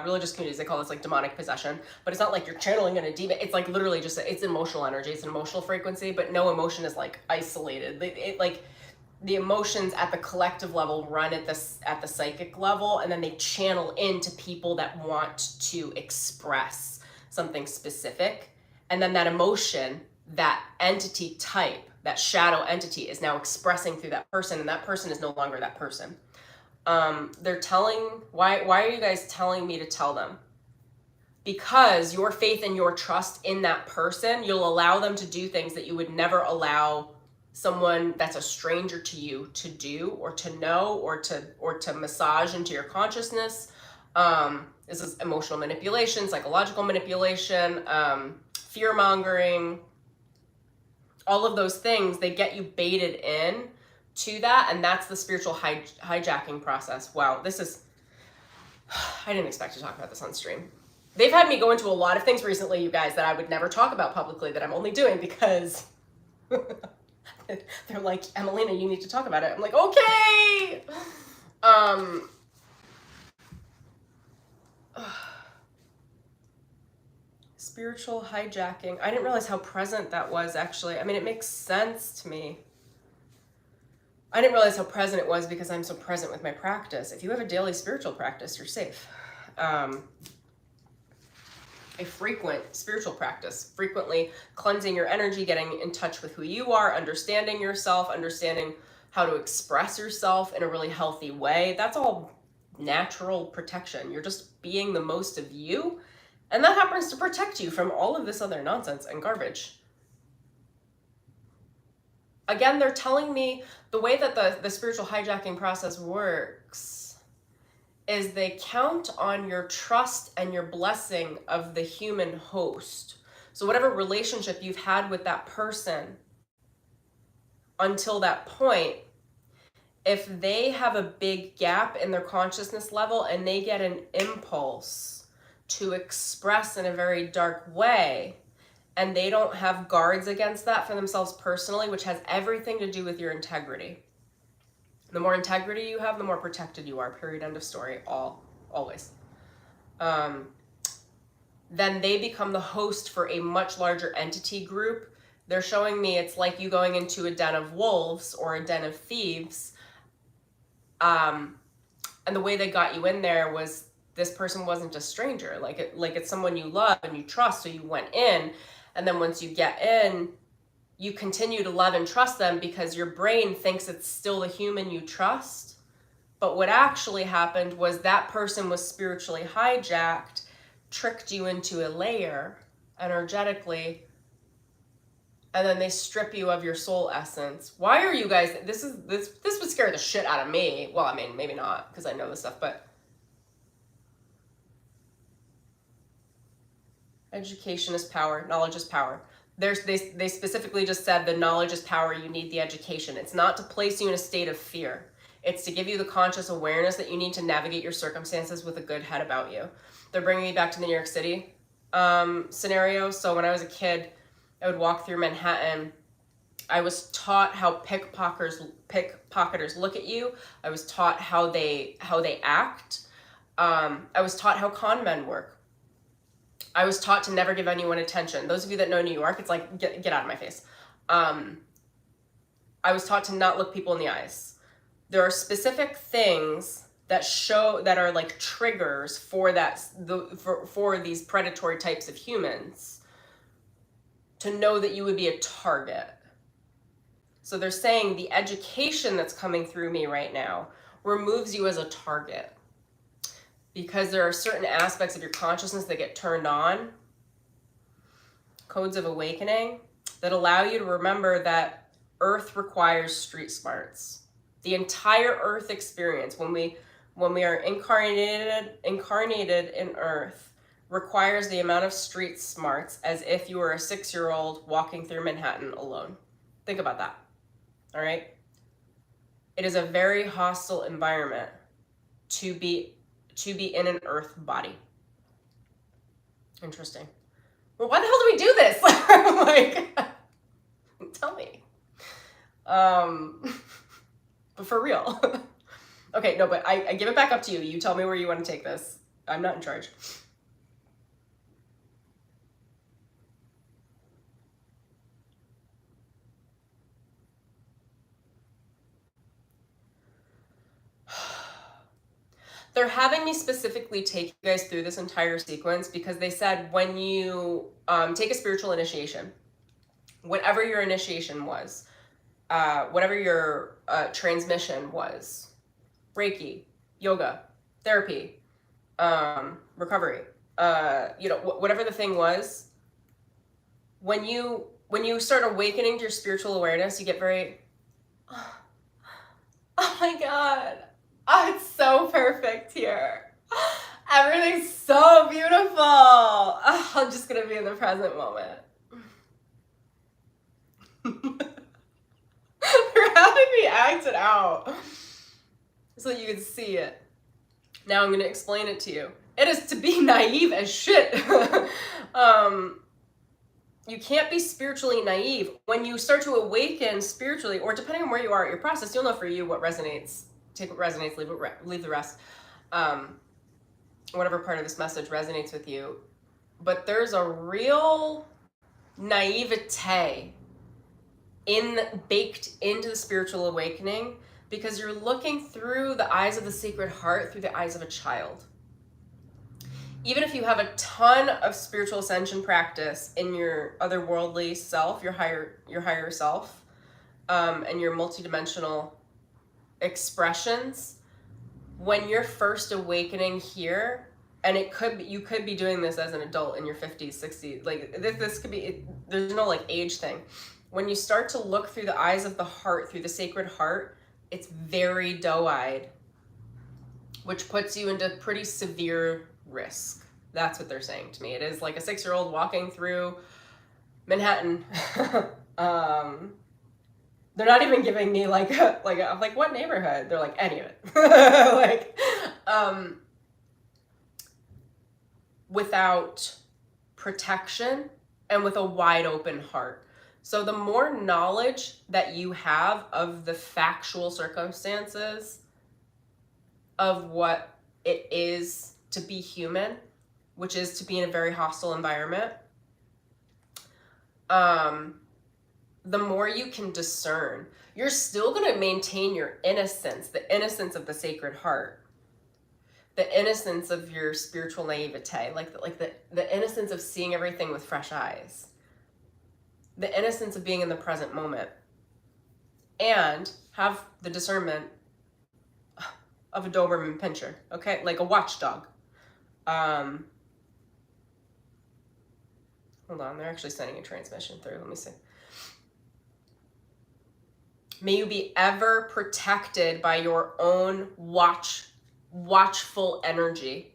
religious communities, they call this like demonic possession, but it's not like you're channeling in a demon. It's like literally just, it's emotional energy. It's an emotional frequency, but no emotion is like isolated. Like the emotions at the collective level run at the psychic level, and then they channel into people that want to express something specific. And then that emotion, that entity type, that shadow entity is now expressing through that person, and that person is no longer that person. They're telling, why are you guys telling me to tell them? Because your faith and your trust in that person, you'll allow them to do things that you would never allow someone that's a stranger to you to do, or to know, or to massage into your consciousness. This is emotional manipulation, psychological manipulation, fear mongering, all of those things. They get you baited in to that, and that's the spiritual hijacking process. Wow, this is, I didn't expect to talk about this on stream. they've had me go into a lot of things recently, you guys, that I would never talk about publicly, that I'm only doing because they're like, Emelina, you need to talk about it. I'm like, okay. Spiritual hijacking. I didn't realize how present that was, actually. I mean, it makes sense to me. I didn't realize how present it was because I'm so present with my practice. If you have a daily spiritual practice, you're safe. A frequent spiritual practice, frequently cleansing your energy, getting in touch with who you are, understanding yourself, understanding how to express yourself in a really healthy way. That's all natural protection. You're just being the most of you, and that happens to protect you from all of this other nonsense and garbage. Again, they're telling me the way that the spiritual hijacking process works is they count on your trust and your blessing of the human host. So whatever relationship you've had with that person until that point, if they have a big gap in their consciousness level and they get an impulse to express in a very dark way, and they don't have guards against that for themselves personally, which has everything to do with your integrity. The more integrity you have, the more protected you are, period, end of story, always. Then they become the host for a much larger entity group. They're showing me it's like you going into a den of wolves or a den of thieves. And the way they got you in there was this person wasn't a stranger. Like it's someone you love and you trust, so you went in. And then once you get in, you continue to love and trust them because your brain thinks it's still the human you trust. But what actually happened was that person was spiritually hijacked, tricked you into a layer energetically, and then they strip you of your soul essence. Why are you guys, this would scare the shit out of me. Well, I mean, maybe not because I know this stuff, but education is power, knowledge is power. They specifically just said the knowledge is power, you need the education. It's not to place you in a state of fear. It's to give you the conscious awareness that you need to navigate your circumstances with a good head about you. They're bringing me back to the New York City scenario. So when I was a kid, I would walk through Manhattan. I was taught how pickpocketers look at you. I was taught how they act. I was taught how con men work. I was taught to never give anyone attention. Those of you that know New York, it's like, get out of my face. I was taught to not look people in the eyes. There are specific things that are like triggers for for these predatory types of humans to know that you would be a target. So they're saying the education that's coming through me right now removes you as a target, because there are certain aspects of your consciousness that get turned on, codes of awakening, that allow you to remember that Earth requires street smarts. The entire Earth experience, when we are incarnated in Earth, requires the amount of street smarts as if you were a 6-year-old walking through Manhattan alone. Think about that, all right? It is a very hostile environment to be in an Earth body. Interesting. Well, why the hell do we do this? Like, tell me. But for real. Okay, no, but I give it back up to you. You tell me where you want to take this. I'm not in charge. They're having me specifically take you guys through this entire sequence because they said when you take a spiritual initiation, whatever your initiation was, whatever your transmission was, Reiki, yoga, therapy, recovery, whatever the thing was, when you start awakening to your spiritual awareness, you get very, oh my God. Oh, it's so perfect here. Everything's so beautiful. Oh, I'm just going to be in the present moment. They're having me act it out so you can see it. Now I'm going to explain it to you. It is to be naive as shit. You can't be spiritually naive. When you start to awaken spiritually, or depending on where you are at your process, you'll know for you what resonates. Take what resonates, leave the rest. Whatever part of this message resonates with you. But there's a real naivete baked into the spiritual awakening, because you're looking through the eyes of the Sacred Heart, through the eyes of a child. Even if you have a ton of spiritual ascension practice in your otherworldly self, your higher self, and your multidimensional expressions, when you're first awakening here, and you could be doing this as an adult in your 50s, 60s, like this could be, there's no like age thing. When you start to look through the eyes of the heart, through the Sacred Heart, it's very doe-eyed, which puts you into pretty severe risk. That's what they're saying to me. It is like a 6-year-old walking through Manhattan. They're not even giving me like what neighborhood? They're like, any of it. Without protection and with a wide open heart. So the more knowledge that you have of the factual circumstances of what it is to be human, which is to be in a very hostile environment, the more you can discern. You're still going to maintain your innocence, the innocence of the Sacred Heart, the innocence of your spiritual naivete, like the innocence of seeing everything with fresh eyes, the innocence of being in the present moment, and have the discernment of a Doberman Pinscher, okay? Like a watchdog. Hold on, they're actually sending a transmission through. Let me see. May you be ever protected by your own watchful energy.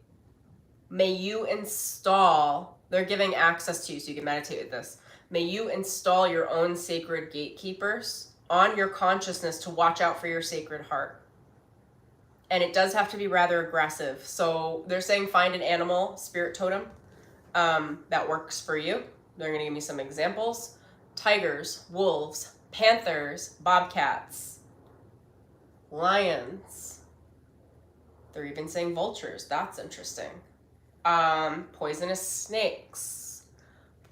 May you install, they're giving access to you so you can meditate with this. May you install your own sacred gatekeepers on your consciousness to watch out for your Sacred Heart. And it does have to be rather aggressive. So they're saying find an animal, spirit totem, that works for you. They're going to give me some examples. Tigers, wolves, panthers, bobcats, lions. They're even saying vultures. That's interesting. Poisonous snakes,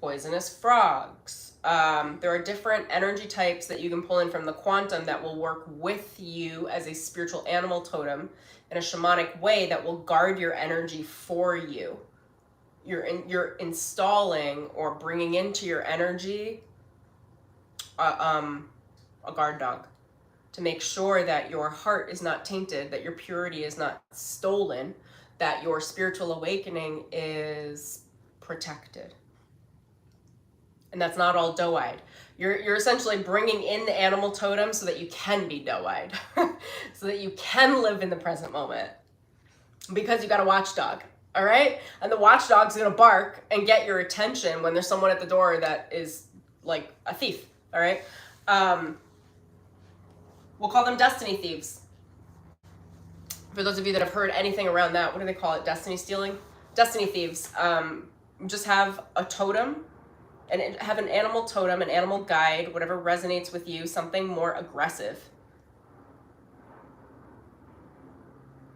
poisonous frogs. There are different energy types that you can pull in from the quantum that will work with you as a spiritual animal totem in a shamanic way that will guard your energy for you. You're installing or bringing into your energy a guard dog to make sure that your heart is not tainted, that your purity is not stolen, that your spiritual awakening is protected. And that's not all doe-eyed. You're essentially bringing in the animal totem so that you can be doe-eyed, so that you can live in the present moment, because you got a watchdog, all right? And the watchdog's gonna bark and get your attention when there's someone at the door that is like a thief, all right? We'll call them destiny thieves. For those of you that have heard anything around that, what do they call it? Destiny stealing? Destiny thieves. Just have a totem, and have an animal totem, an animal guide, whatever resonates with you, something more aggressive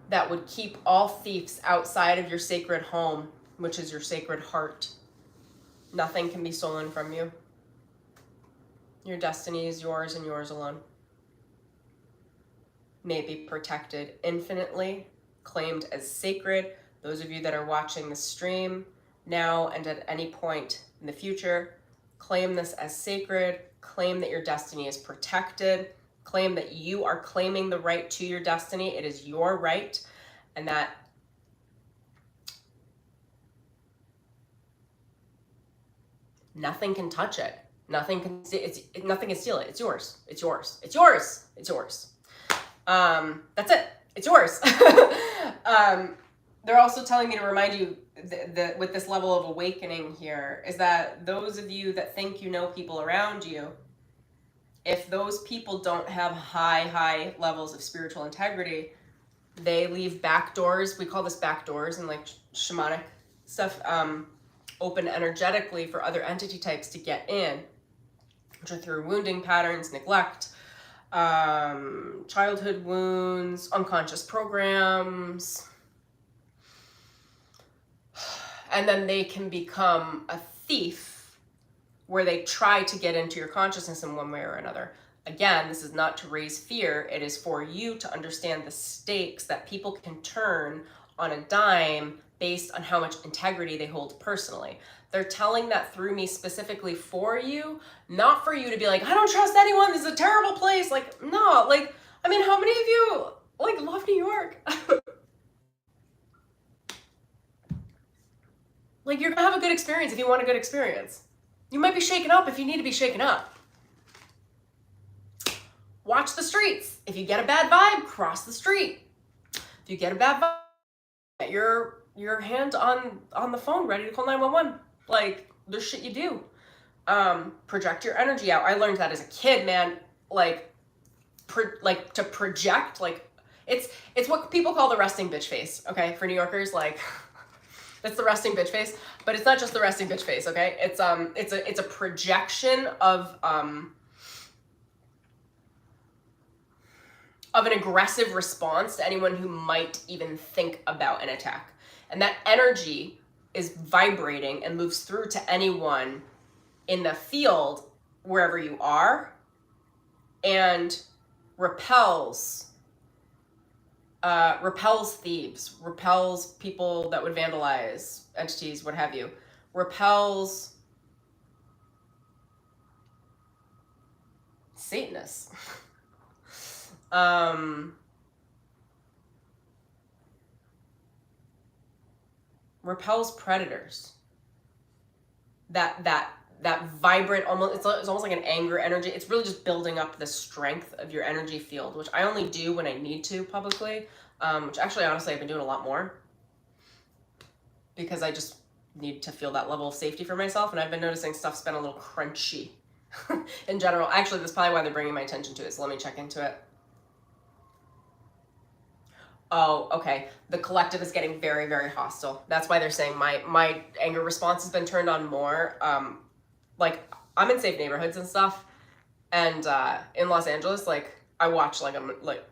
that would keep all thieves outside of your sacred home, which is your Sacred Heart. Nothing can be stolen from you. Your destiny is yours and yours alone. May it be protected infinitely, claimed as sacred. Those of you that are watching the stream now and at any point in the future, claim this as sacred, claim that your destiny is protected, claim that you are claiming the right to your destiny. It is your right, and that nothing can touch it. Nothing can steal it. It's yours. It's yours. It's yours. It's yours. That's it. It's yours. They're also telling me to remind you that with this level of awakening here is that those of you that think you know people around you, if those people don't have high levels of spiritual integrity, They leave back doors. We call this back doors and like shamanic stuff, open energetically for other entity types to get in, which are through wounding patterns, neglect, childhood wounds, unconscious programs. And then they can become a thief where they try to get into your consciousness in one way or another. Again, this is not to raise fear. It is for you to understand the stakes that people can turn on a dime based on how much integrity they hold personally. They're telling that through me specifically for you, not for you to be like, I don't trust anyone, this is a terrible place. Like, no, like, I mean, how many of you like love New York? Like, you're gonna have a good experience if you want a good experience. You might be shaken up if you need to be shaken up. Watch the streets. If you get a bad vibe, cross the street. If you get a bad vibe, get your hand on the phone ready to call 911. Like, there's shit you do. Project your energy out. I learned that as a kid, man. Like to project, like, it's what people call the resting bitch face, okay? For New Yorkers, like, it's the resting bitch face, but it's not just the resting bitch face, okay? It's a projection of an aggressive response to anyone who might even think about an attack. And that energy is vibrating and moves through to anyone in the field wherever you are, and repels thieves, repels people that would vandalize entities, what have you, repels Satanists. Repels predators. That vibrant, it's almost like an anger energy. It's really just building up the strength of your energy field, which I only do when I need to publicly, which actually, honestly, I've been doing a lot more because I just need to feel that level of safety for myself. And I've been noticing stuff's been a little crunchy in general. Actually, that's probably why they're bringing my attention to it. So let me check into it. Oh, okay. The collective is getting very, very hostile. That's why they're saying my anger response has been turned on more. Like, I'm in safe neighborhoods and stuff, and in Los Angeles, like, I watch, like, I'm like,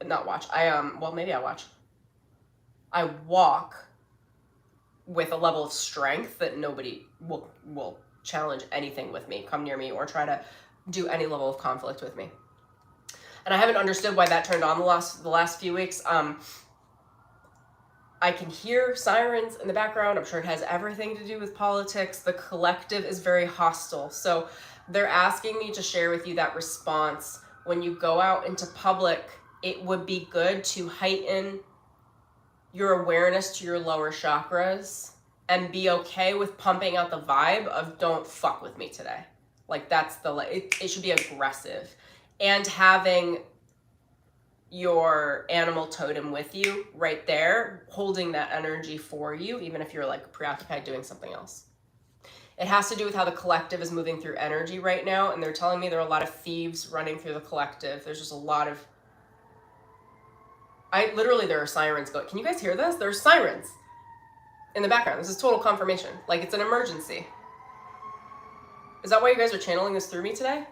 not watch. Well, maybe I watch. I walk with a level of strength that nobody will challenge anything with me, come near me, or try to do any level of conflict with me. And I haven't understood why that turned on the last few weeks. I can hear sirens in the background. I'm sure it has everything to do with politics. The collective is very hostile. So they're asking me to share with you that response. When you go out into public, it would be good to heighten your awareness to your lower chakras and be okay with pumping out the vibe of don't fuck with me today. Like, that's it should be aggressive. And having your animal totem with you right there, holding that energy for you, even if you're like preoccupied doing something else. It has to do with how the collective is moving through energy right now. And they're telling me there are a lot of thieves running through the collective. There's just a lot of, there are sirens going. Can you guys hear this? There's sirens in the background. This is total confirmation. Like, it's an emergency. Is that why you guys are channeling this through me today?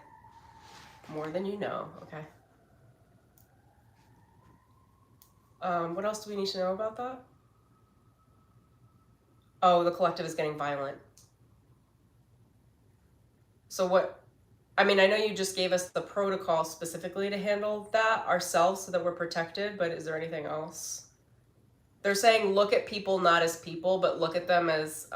More than you know. Okay. What else do we need to know about that? Oh, the collective is getting violent. So I know you just gave us the protocol specifically to handle that ourselves so that we're protected, but is there anything else? They're saying look at people not as people, but look at them as,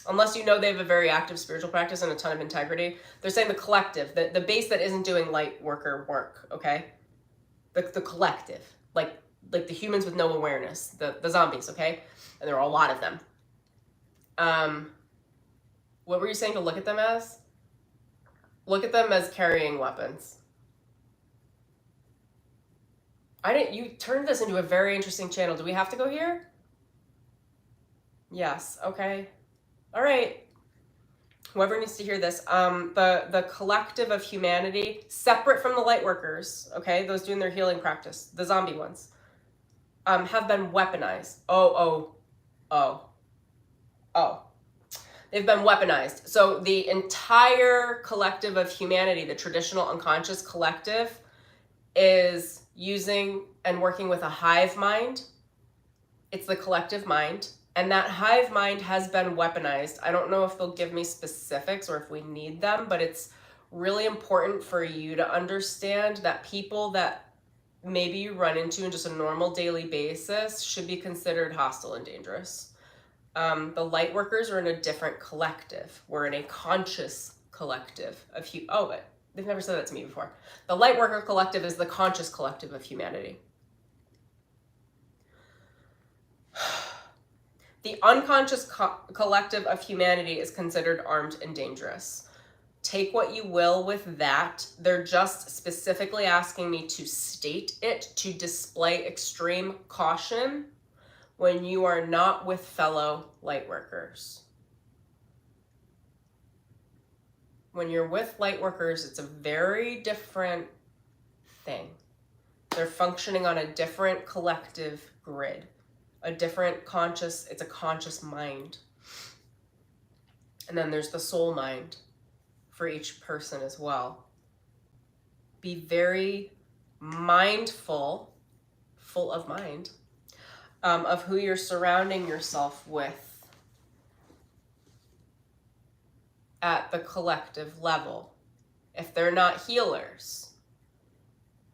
unless you know they have a very active spiritual practice and a ton of integrity. They're saying the collective, the base that isn't doing light worker work, okay? The collective, like the humans with no awareness, the zombies, okay? And there are a lot of them. What were you saying to look at them as? Look at them as carrying weapons. You turned this into a very interesting channel. Do we have to go here? Yes, okay. All right. Whoever needs to hear this, the collective of humanity, separate from the light workers, okay, those doing their healing practice, the zombie ones. have been weaponized. They've been weaponized. So the entire collective of humanity, the traditional unconscious collective, is using and working with a hive mind. It's the collective mind. And that hive mind has been weaponized. I don't know if they'll give me specifics or if we need them, but it's really important for you to understand that people that maybe you run into in just a normal daily basis should be considered hostile and dangerous. The light workers are in a different collective. We're in a conscious collective of they've never said that to me before. The light worker collective is the conscious collective of humanity. The unconscious collective of humanity is considered armed and dangerous. Take what you will with that. They're just specifically asking me to state it, to display extreme caution when you are not with fellow light workers. When you're with light workers, it's a very different thing. They're functioning on a different collective grid, a different conscious, it's a conscious mind. And then there's the soul mind for each person as well. Be very mindful, full of mind, of who you're surrounding yourself with at the collective level. If they're not healers,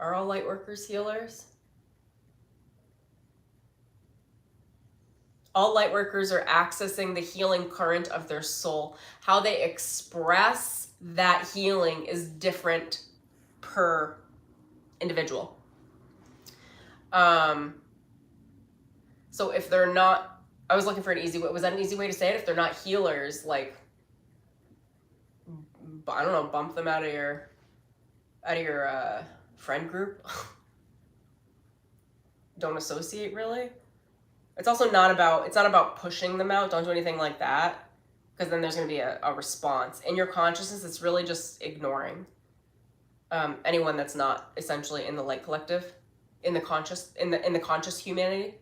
are all light workers healers? All light workers are accessing the healing current of their soul. How they express that healing is different per individual. So if they're not, I was looking for an easy way. Was that an easy way to say it? If they're not healers, like, I don't know, bump them out of your friend group. Don't associate, really. It's also not about pushing them out. Don't do anything like that, because then there's going to be a response. In your consciousness, it's really just ignoring anyone that's not essentially in the light collective, in the conscious humanity.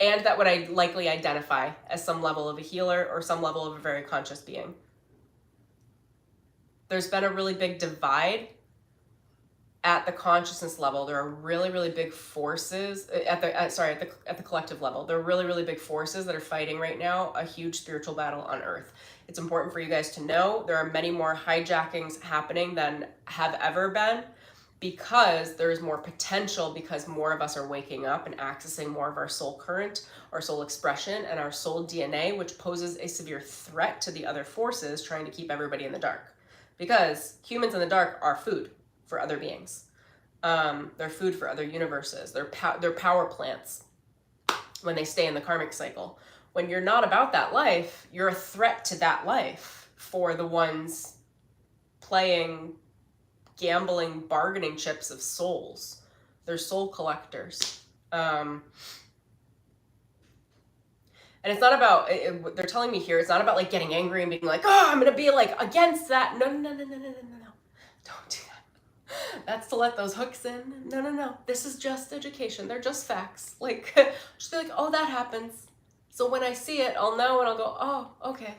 And that would I likely identify as some level of a healer or some level of a very conscious being. There's been a really big divide at the consciousness level. There are really, really big forces at the collective level. There are really, really big forces that are fighting right now a huge spiritual battle on Earth. It's important for you guys to know there are many more hijackings happening than have ever been, because there is more potential, because more of us are waking up and accessing more of our soul current, our soul expression, and our soul DNA, which poses a severe threat to the other forces trying to keep everybody in the dark. Because humans in the dark are food for other beings. They're food for other universes. They're power plants when they stay in the karmic cycle. When you're not about that life, you're a threat to that life for the ones playing, gambling, bargaining chips of souls. They're soul collectors. And it's not about, they're telling me here, it's not about like getting angry and being like, oh, I'm going to be like against that. No. Don't do that. That's to let those hooks in. No. This is just education. They're just facts. Like, just be like, oh, that happens. So when I see it, I'll know and I'll go, oh, okay.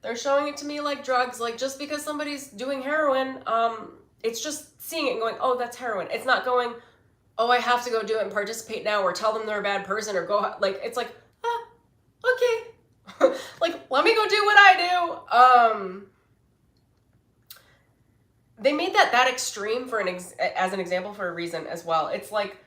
They're showing it to me like drugs. Like, just because somebody's doing heroin, it's just seeing it and going, oh, that's heroin. It's not going, oh, I have to go do it and participate now, or tell them they're a bad person, or go, like, it's like, okay. Like, let me go do what I do. They made that extreme for as an example for a reason as well. It's like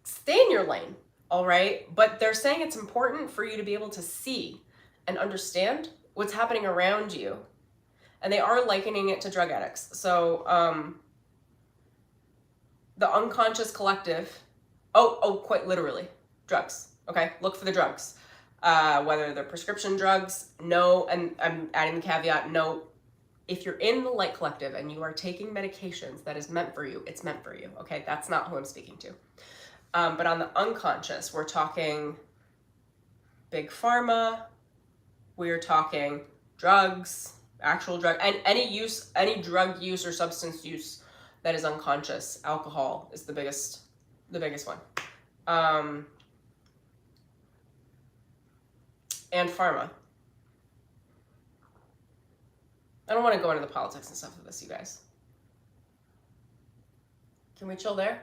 stay in your lane, all right? But they're saying it's important for you to be able to see and understand what's happening around you. And they are likening it to drug addicts. So the unconscious collective, quite literally, drugs, okay? Look for the drugs. Whether they're prescription drugs, no, and I'm adding the caveat, no. If you're in the light collective and you are taking medications that is meant for you, it's meant for you, okay? That's not who I'm speaking to. But on the unconscious, we're talking big pharma, we're talking drugs, actual drug, and any drug use or substance use that is unconscious. Alcohol is the the biggest one. And pharma. I don't want to go into the politics and stuff of this, you guys. Can we chill there?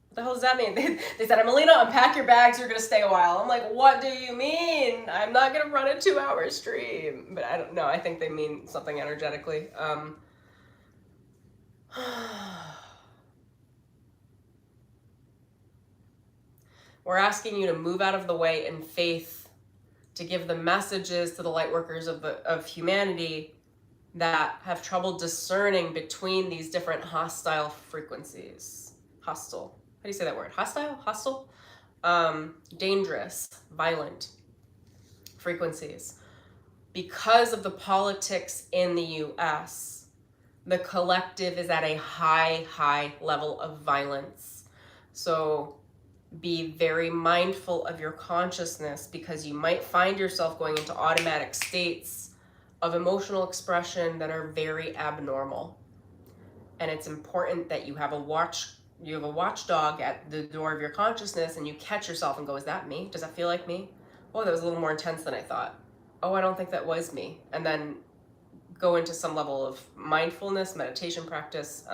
What the hell does that mean? They said, Emelina, unpack your bags, you're going to stay a while. I'm like, what do you mean? I'm not going to run a 2-hour stream. But I don't know. I think they mean something energetically. We're asking you to move out of the way in faith to give the messages to the light workers of humanity that have trouble discerning between these different hostile frequencies. Hostile. How do you say that word? Hostile? Hostile? Dangerous, violent frequencies. Because of the politics in the US, the collective is at a high level of violence. So be very mindful of your consciousness, because you might find yourself going into automatic states of emotional expression that are very abnormal. And it's important that you have a watchdog at the door of your consciousness, and you catch yourself and go, is that me? Does that feel like me? Oh, that was a little more intense than I thought. Oh, I don't think that was me. And then go into some level of mindfulness, meditation practice.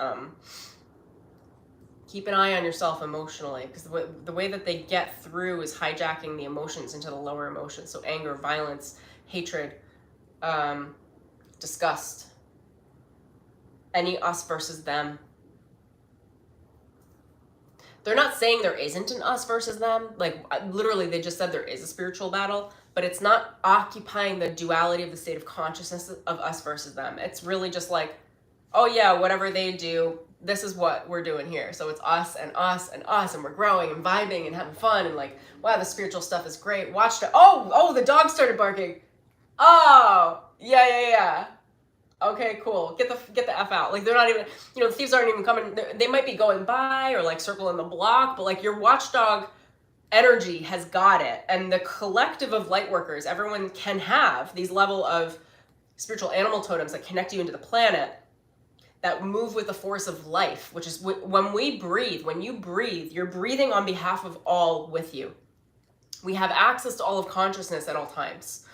Keep an eye on yourself emotionally, because the way that they get through is hijacking the emotions into the lower emotions. So anger, violence, hatred, disgust, any us versus them. They're not saying there isn't an us versus them. Like, literally, they just said there is a spiritual battle, but it's not occupying the duality of the state of consciousness of us versus them. It's really just like, oh yeah, whatever they do, this is what we're doing here. So it's us and us and us, and we're growing and vibing and having fun, and like, wow, the spiritual stuff is great. Watch it. Oh, the dog started barking. Oh, yeah. Okay, cool. Get the F out. Like, they're not even, the thieves aren't even coming. They might be going by or like circling the block, but like your watchdog energy has got it. And the collective of light workers, everyone can have these level of spiritual animal totems that connect you into the planet, that move with the force of life, which is when we breathe, when you breathe, you're breathing on behalf of all with you. We have access to all of consciousness at all times.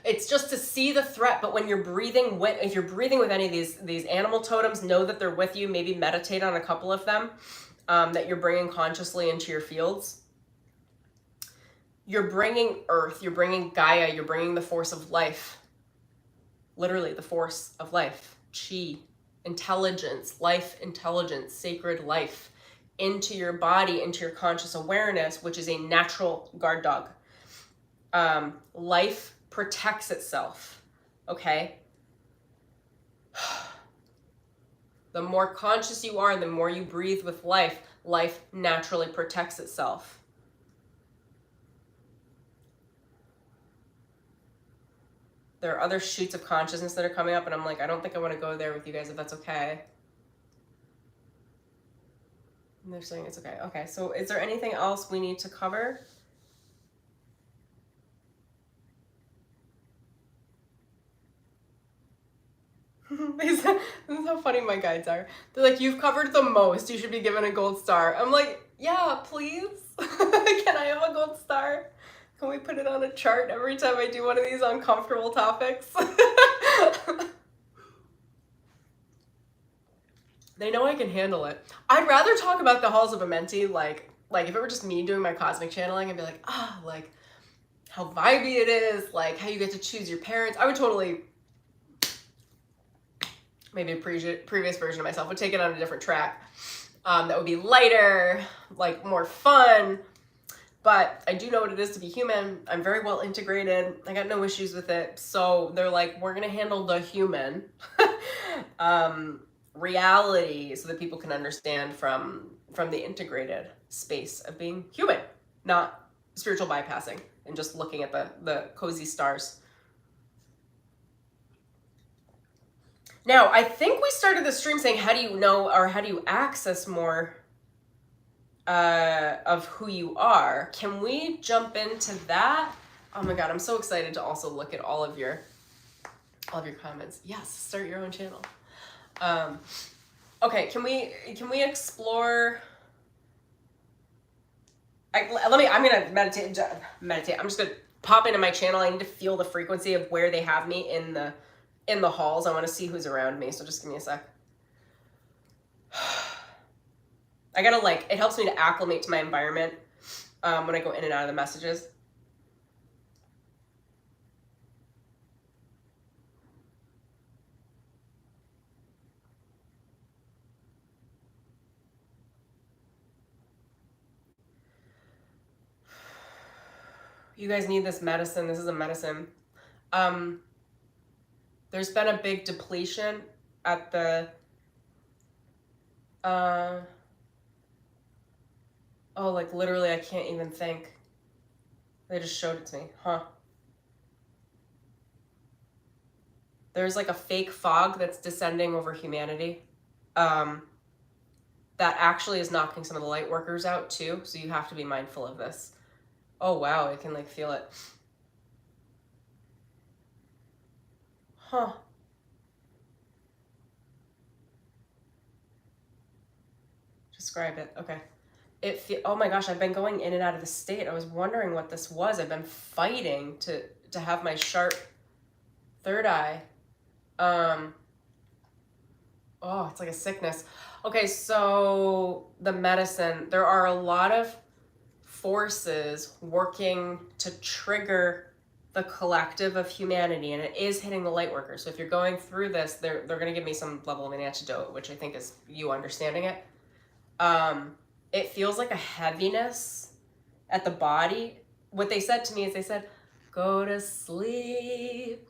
It's just to see the threat, but when you're breathing with, if you're breathing with any of these animal totems, know that they're with you. Maybe meditate on a couple of them that you're bringing consciously into your fields. You're bringing earth, you're bringing Gaia, you're bringing the force of life. Literally the force of life. Chi, intelligence, life intelligence, sacred life into your body, into your conscious awareness, which is a natural guard dog. Life protects itself, okay? The more conscious you are, the more you breathe with life, life naturally protects itself. There are other shoots of consciousness that are coming up, and I'm like, I don't think I want to go there with you guys, if that's okay. And they're saying it's okay. Okay, so is there anything else we need to cover? This is how funny my guides are. They're like, you've covered the most. You should be given a gold star. I'm like, yeah, please. Can I have a gold star? Can we put it on a chart every time I do one of these uncomfortable topics? They know I can handle it. I'd rather talk about the Halls of Amenti, like if it were just me doing my cosmic channeling, I'd be like, like how vibey it is, like how you get to choose your parents. I would totally, maybe a previous version of myself would take it on a different track. That would be lighter, like more fun. But I do know what it is to be human. I'm very well integrated. I got no issues with it. So they're like, we're going to handle the human reality so that people can understand from the integrated space of being human, not spiritual bypassing and just looking at the cozy stars. Now, I think we started the stream saying, how do you know, or how do you access more of who you are. Can we jump into that? Oh my God, I'm so excited to also look at all of your comments. Yes, start your own channel. Okay, can we explore? I'm gonna meditate. I'm just gonna pop into my channel. I need to feel the frequency of where they have me in the halls. I want to see who's around me. So just give me a sec. I gotta it helps me to acclimate to my environment when I go in and out of the messages. You guys need this medicine. This is a medicine. There's been a big depletion at the oh, like literally I can't even think. They just showed it to me. Huh. There's like a fake fog that's descending over humanity. That actually is knocking some of the light workers out too. So you have to be mindful of this. Oh wow, I can like feel it. Huh. Describe it. Okay. Oh my gosh, I've been going in and out of the state. I was wondering what this was. I've been fighting to have my sharp third eye. Oh, it's like a sickness. Okay, so the medicine, there are a lot of forces working to trigger the collective of humanity, and it is hitting the light workers. So if you're going through this, they're going to give me some level of an antidote, which I think is you understanding it. It feels like a heaviness at the body. What they said to me is they said, go to sleep,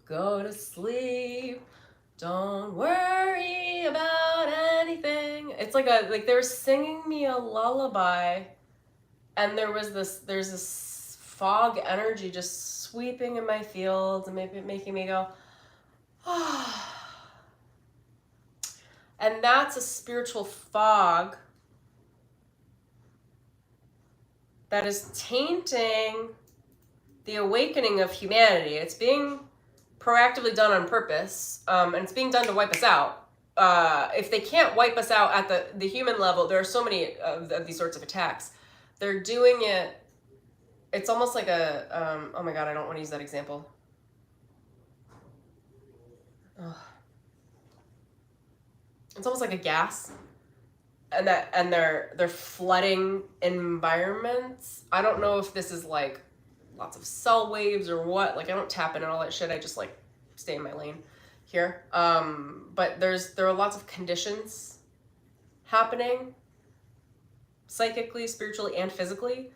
don't worry about anything. It's like they were singing me a lullaby, and there's this fog energy just sweeping in my fields and maybe making me go, ah. And that's a spiritual fog that is tainting the awakening of humanity. It's being proactively done on purpose, and it's being done to wipe us out. If they can't wipe us out at the human level, there are so many of these sorts of attacks. They're doing it, it's almost like a, oh my God, I don't want to use that example. Ugh. It's almost like a gas. And they're flooding environments. I don't know if this is like lots of cell waves or what. Like I don't tap into all that shit. I just like stay in my lane here. But there are lots of conditions happening psychically, spiritually, and physically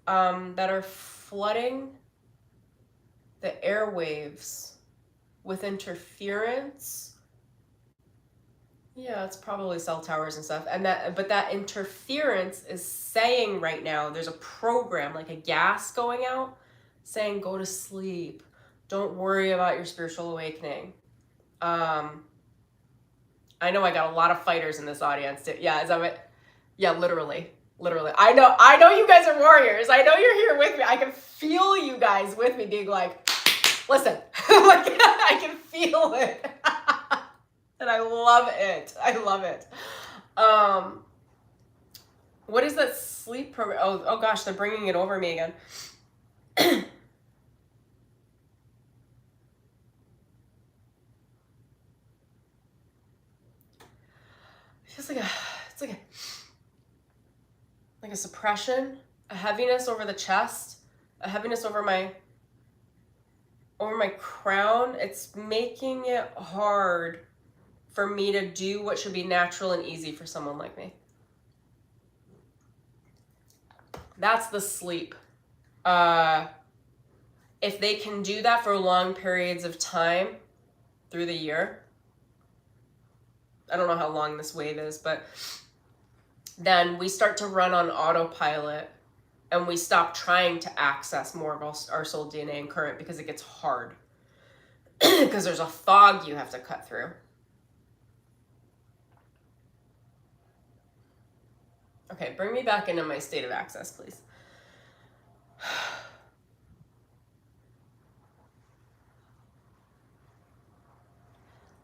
that are flooding the airwaves with interference. Yeah, it's probably cell towers and stuff. But that interference is saying right now, there's a program, like a gas going out, saying go to sleep. Don't worry about your spiritual awakening. I know I got a lot of fighters in this audience too. Yeah, is that what? Yeah, literally. I know you guys are warriors. I know you're here with me. I can feel you guys with me being like, listen, like I can feel it. And I love it. What is that sleep program? Oh gosh, they're bringing it over me again. It's like a suppression, a heaviness over the chest, a heaviness over my crown. It's making it hard for me to do what should be natural and easy for someone like me. That's the sleep. If they can do that for long periods of time through the year, I don't know how long this wave is, but then we start to run on autopilot and we stop trying to access more of our soul DNA and current because it gets hard. Because there's a fog you have to cut through. Okay, bring me back into my state of access, please.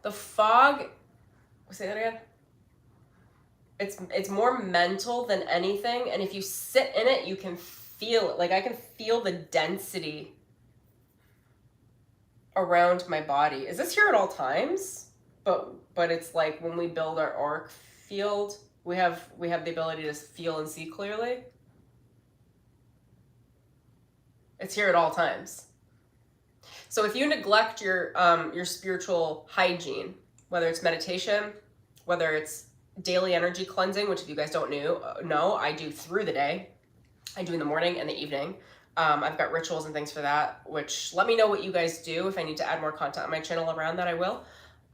The fog, say that again? It's more mental than anything, and if you sit in it, you can feel it. Like, I can feel the density around my body. Is this here at all times? But it's like when we build our auric field, we have the ability to feel and see clearly. It's here at all times. So if you neglect your spiritual hygiene, whether it's meditation, whether it's daily energy cleansing, which if you guys don't know, I do through the day. I do in the morning and the evening. I've got rituals and things for that, which let me know what you guys do. If I need to add more content on my channel around that, I will.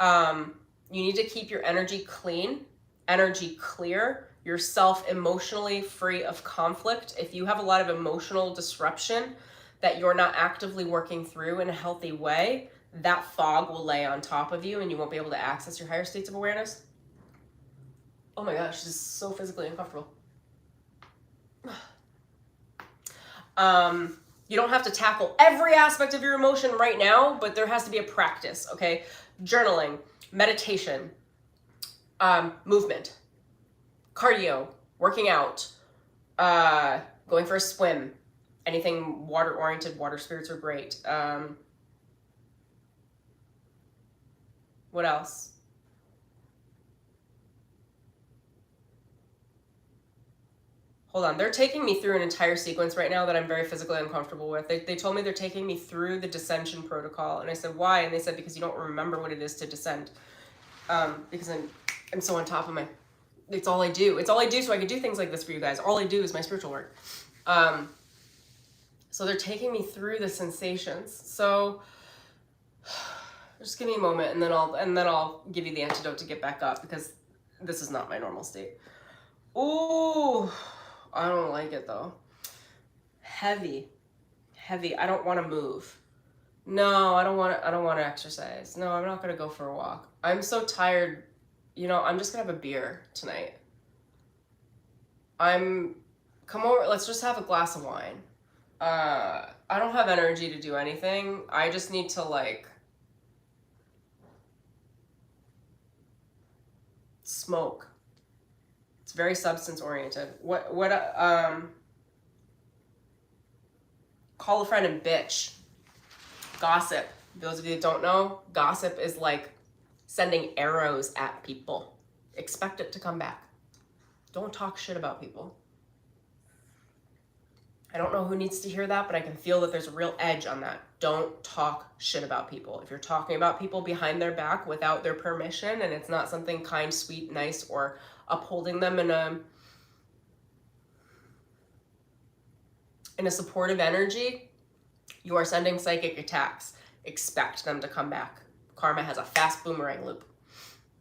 You need to keep your energy clean, energy clear, yourself emotionally free of conflict. If you have a lot of emotional disruption that you're not actively working through in a healthy way, that fog will lay on top of you and you won't be able to access your higher states of awareness. Oh my gosh, this is so physically uncomfortable. You don't have to tackle every aspect of your emotion right now, but there has to be a practice, okay? Journaling, meditation, movement, cardio, working out, going for a swim, anything water-oriented, water spirits are great. What else? Hold on, they're taking me through an entire sequence right now that I'm very physically uncomfortable with. They told me they're taking me through the descension protocol, and I said, why? And they said, because you don't remember what it is to descend. Because I'm so on top of it's all I do. It's all I do so I can do things like this for you guys. All I do is my spiritual work. So they're taking me through the sensations. So just give me a moment, and then I'll give you the antidote to get back up, because this is not my normal state. Ooh. I don't like it though. Heavy. I don't want to move. No, I don't want to exercise. No, I'm not going to go for a walk. I'm so tired. You know, I'm just going to have a beer tonight. Come over, let's just have a glass of wine. I don't have energy to do anything. I just need to like smoke. It's very substance oriented. Call a friend and bitch. Gossip. Those of you that don't know, gossip is like sending arrows at people. Expect it to come back. Don't talk shit about people. I don't know who needs to hear that, but I can feel that there's a real edge on that. Don't talk shit about people. If you're talking about people behind their back without their permission, and it's not something kind, sweet, nice, or upholding them in a supportive energy, you are sending psychic attacks. Expect them to come back. Karma has a fast boomerang loop.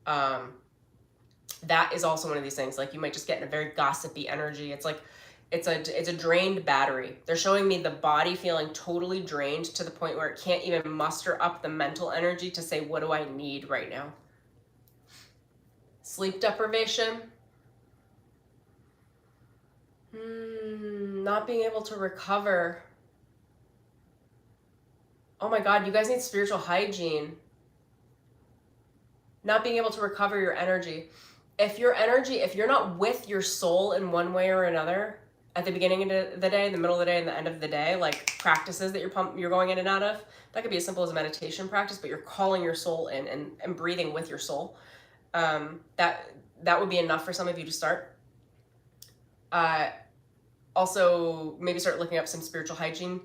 That is also one of these things. Like, you might just get in a very gossipy energy. It's like, it's a drained battery. They're showing me the body feeling totally drained to the point where it can't even muster up the mental energy to say, what do I need right now? Sleep deprivation. Not being able to recover. Oh my God, you guys need spiritual hygiene. Not being able to recover your energy. If you're not with your soul in one way or another, at the beginning of the day, the middle of the day, and the end of the day, like practices that you're going in and out of, that could be as simple as a meditation practice, but you're calling your soul in and breathing with your soul. That would be enough for some of you to start. Also, maybe start looking up some spiritual hygiene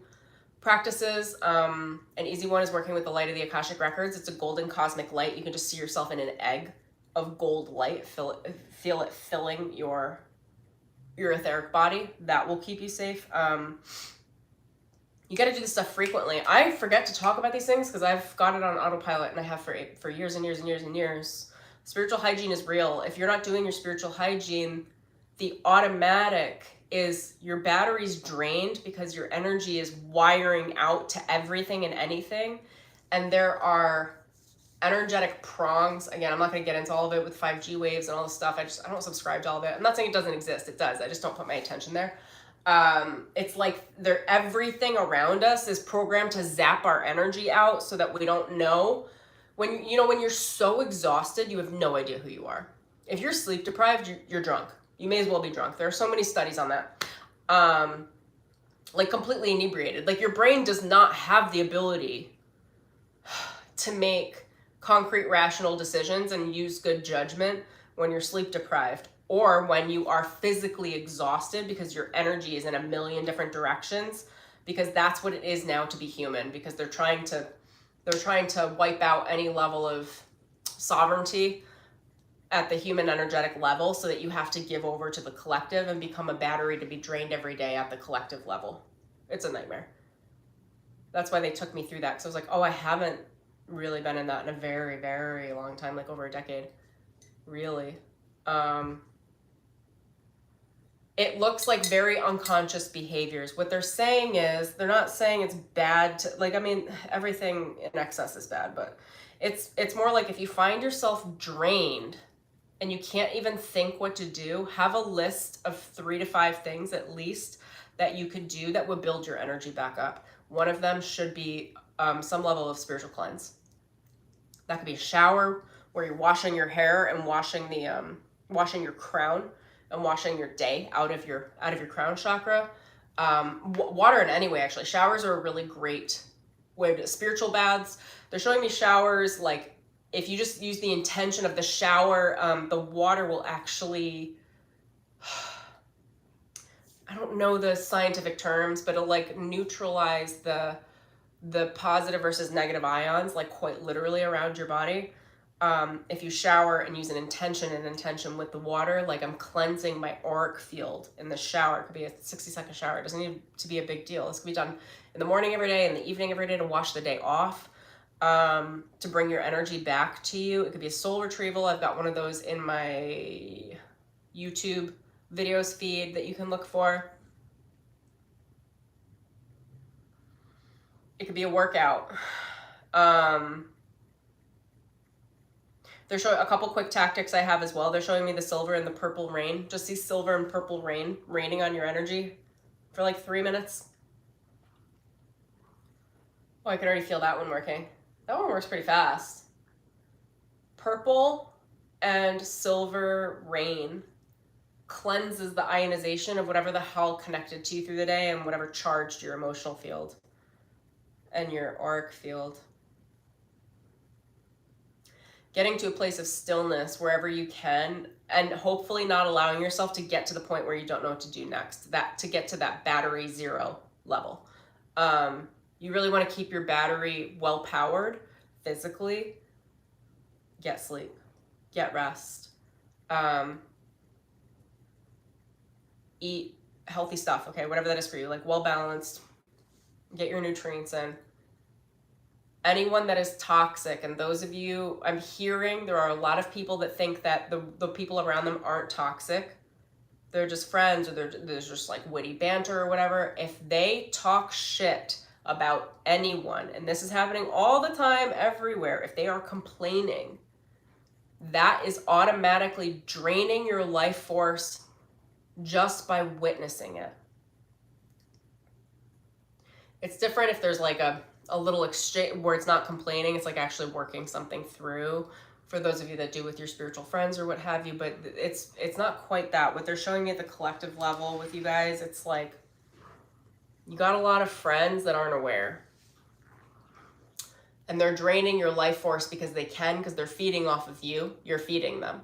practices. An easy one is working with the light of the Akashic Records. It's a golden cosmic light. You can just see yourself in an egg of gold light. Feel it filling your etheric body. That will keep you safe. You got to do this stuff frequently. I forget to talk about these things because I've got it on autopilot, and I have for years and years and years and years. Spiritual hygiene is real. If you're not doing your spiritual hygiene, the automatic is your battery's drained because your energy is wiring out to everything and anything. And there are energetic prongs. Again, I'm not going to get into all of it with 5G waves and all this stuff. I don't subscribe to all of it. I'm not saying it doesn't exist. It does. I just don't put my attention there. It's like everything around us is programmed to zap our energy out so that we don't know. When you're so exhausted, you have no idea who you are. If you're sleep deprived, you're drunk. You may as well be drunk. There are so many studies on that. Like completely inebriated. Like your brain does not have the ability to make concrete, rational decisions and use good judgment when you're sleep deprived, or when you are physically exhausted because your energy is in a million different directions, because that's what it is now to be human, because they're trying to wipe out any level of sovereignty at the human energetic level, so that you have to give over to the collective and become a battery to be drained every day at the collective level. It's a nightmare. That's why they took me through that, because I was like, oh, I haven't really been in that in a very, very long time, like over a decade, really. It looks like very unconscious behaviors. What they're saying is, they're not saying it's bad to, like, I mean, everything in excess is bad, but it's more like if you find yourself drained and you can't even think what to do, have a list of 3 to 5 things at least that you could do that would build your energy back up. One of them should be some level of spiritual cleanse. That could be a shower where you're washing your hair and washing your crown and washing your day out of your crown chakra. Water in any way, actually. Showers are a really great way to spiritual baths. They're showing me showers, like if you just use the intention of the shower, the water will actually, I don't know the scientific terms, but it'll like neutralize the positive versus negative ions, like quite literally around your body. If you shower and use an intention with the water, like I'm cleansing my auric field in the shower. It could be a 60-second shower. It doesn't need to be a big deal. This could be done in the morning every day, in the evening every day, to wash the day off, to bring your energy back to you. It could be a soul retrieval. I've got one of those in my YouTube videos feed that you can look for. It could be a workout. They're showing a couple quick tactics I have as well. They're showing me the silver and the purple rain. Just see silver and purple rain raining on your energy for like 3 minutes. Oh, I can already feel that one working. That one works pretty fast. Purple and silver rain cleanses the ionization of whatever the hell connected to you through the day and whatever charged your emotional field and your auric field. Getting to a place of stillness wherever you can, and hopefully not allowing yourself to get to the point where you don't know what to do next, to get to that battery 0 level. You really want to keep your battery well powered physically. Get sleep, get rest, eat healthy stuff, okay, whatever that is for you, like well balanced, get your nutrients in. Anyone that is toxic, and those of you, I'm hearing there are a lot of people that think that the people around them aren't toxic. They're just friends, or there's just like witty banter or whatever. If they talk shit about anyone, and this is happening all the time everywhere, if they are complaining, that is automatically draining your life force just by witnessing it. It's different if there's like a little exchange where it's not complaining, it's like actually working something through, for those of you that do with your spiritual friends or what have you, but it's not quite that. What they're showing me at the collective level with you guys, it's like you got a lot of friends that aren't aware, and they're draining your life force because they can, because they're feeding off of you. You're feeding them.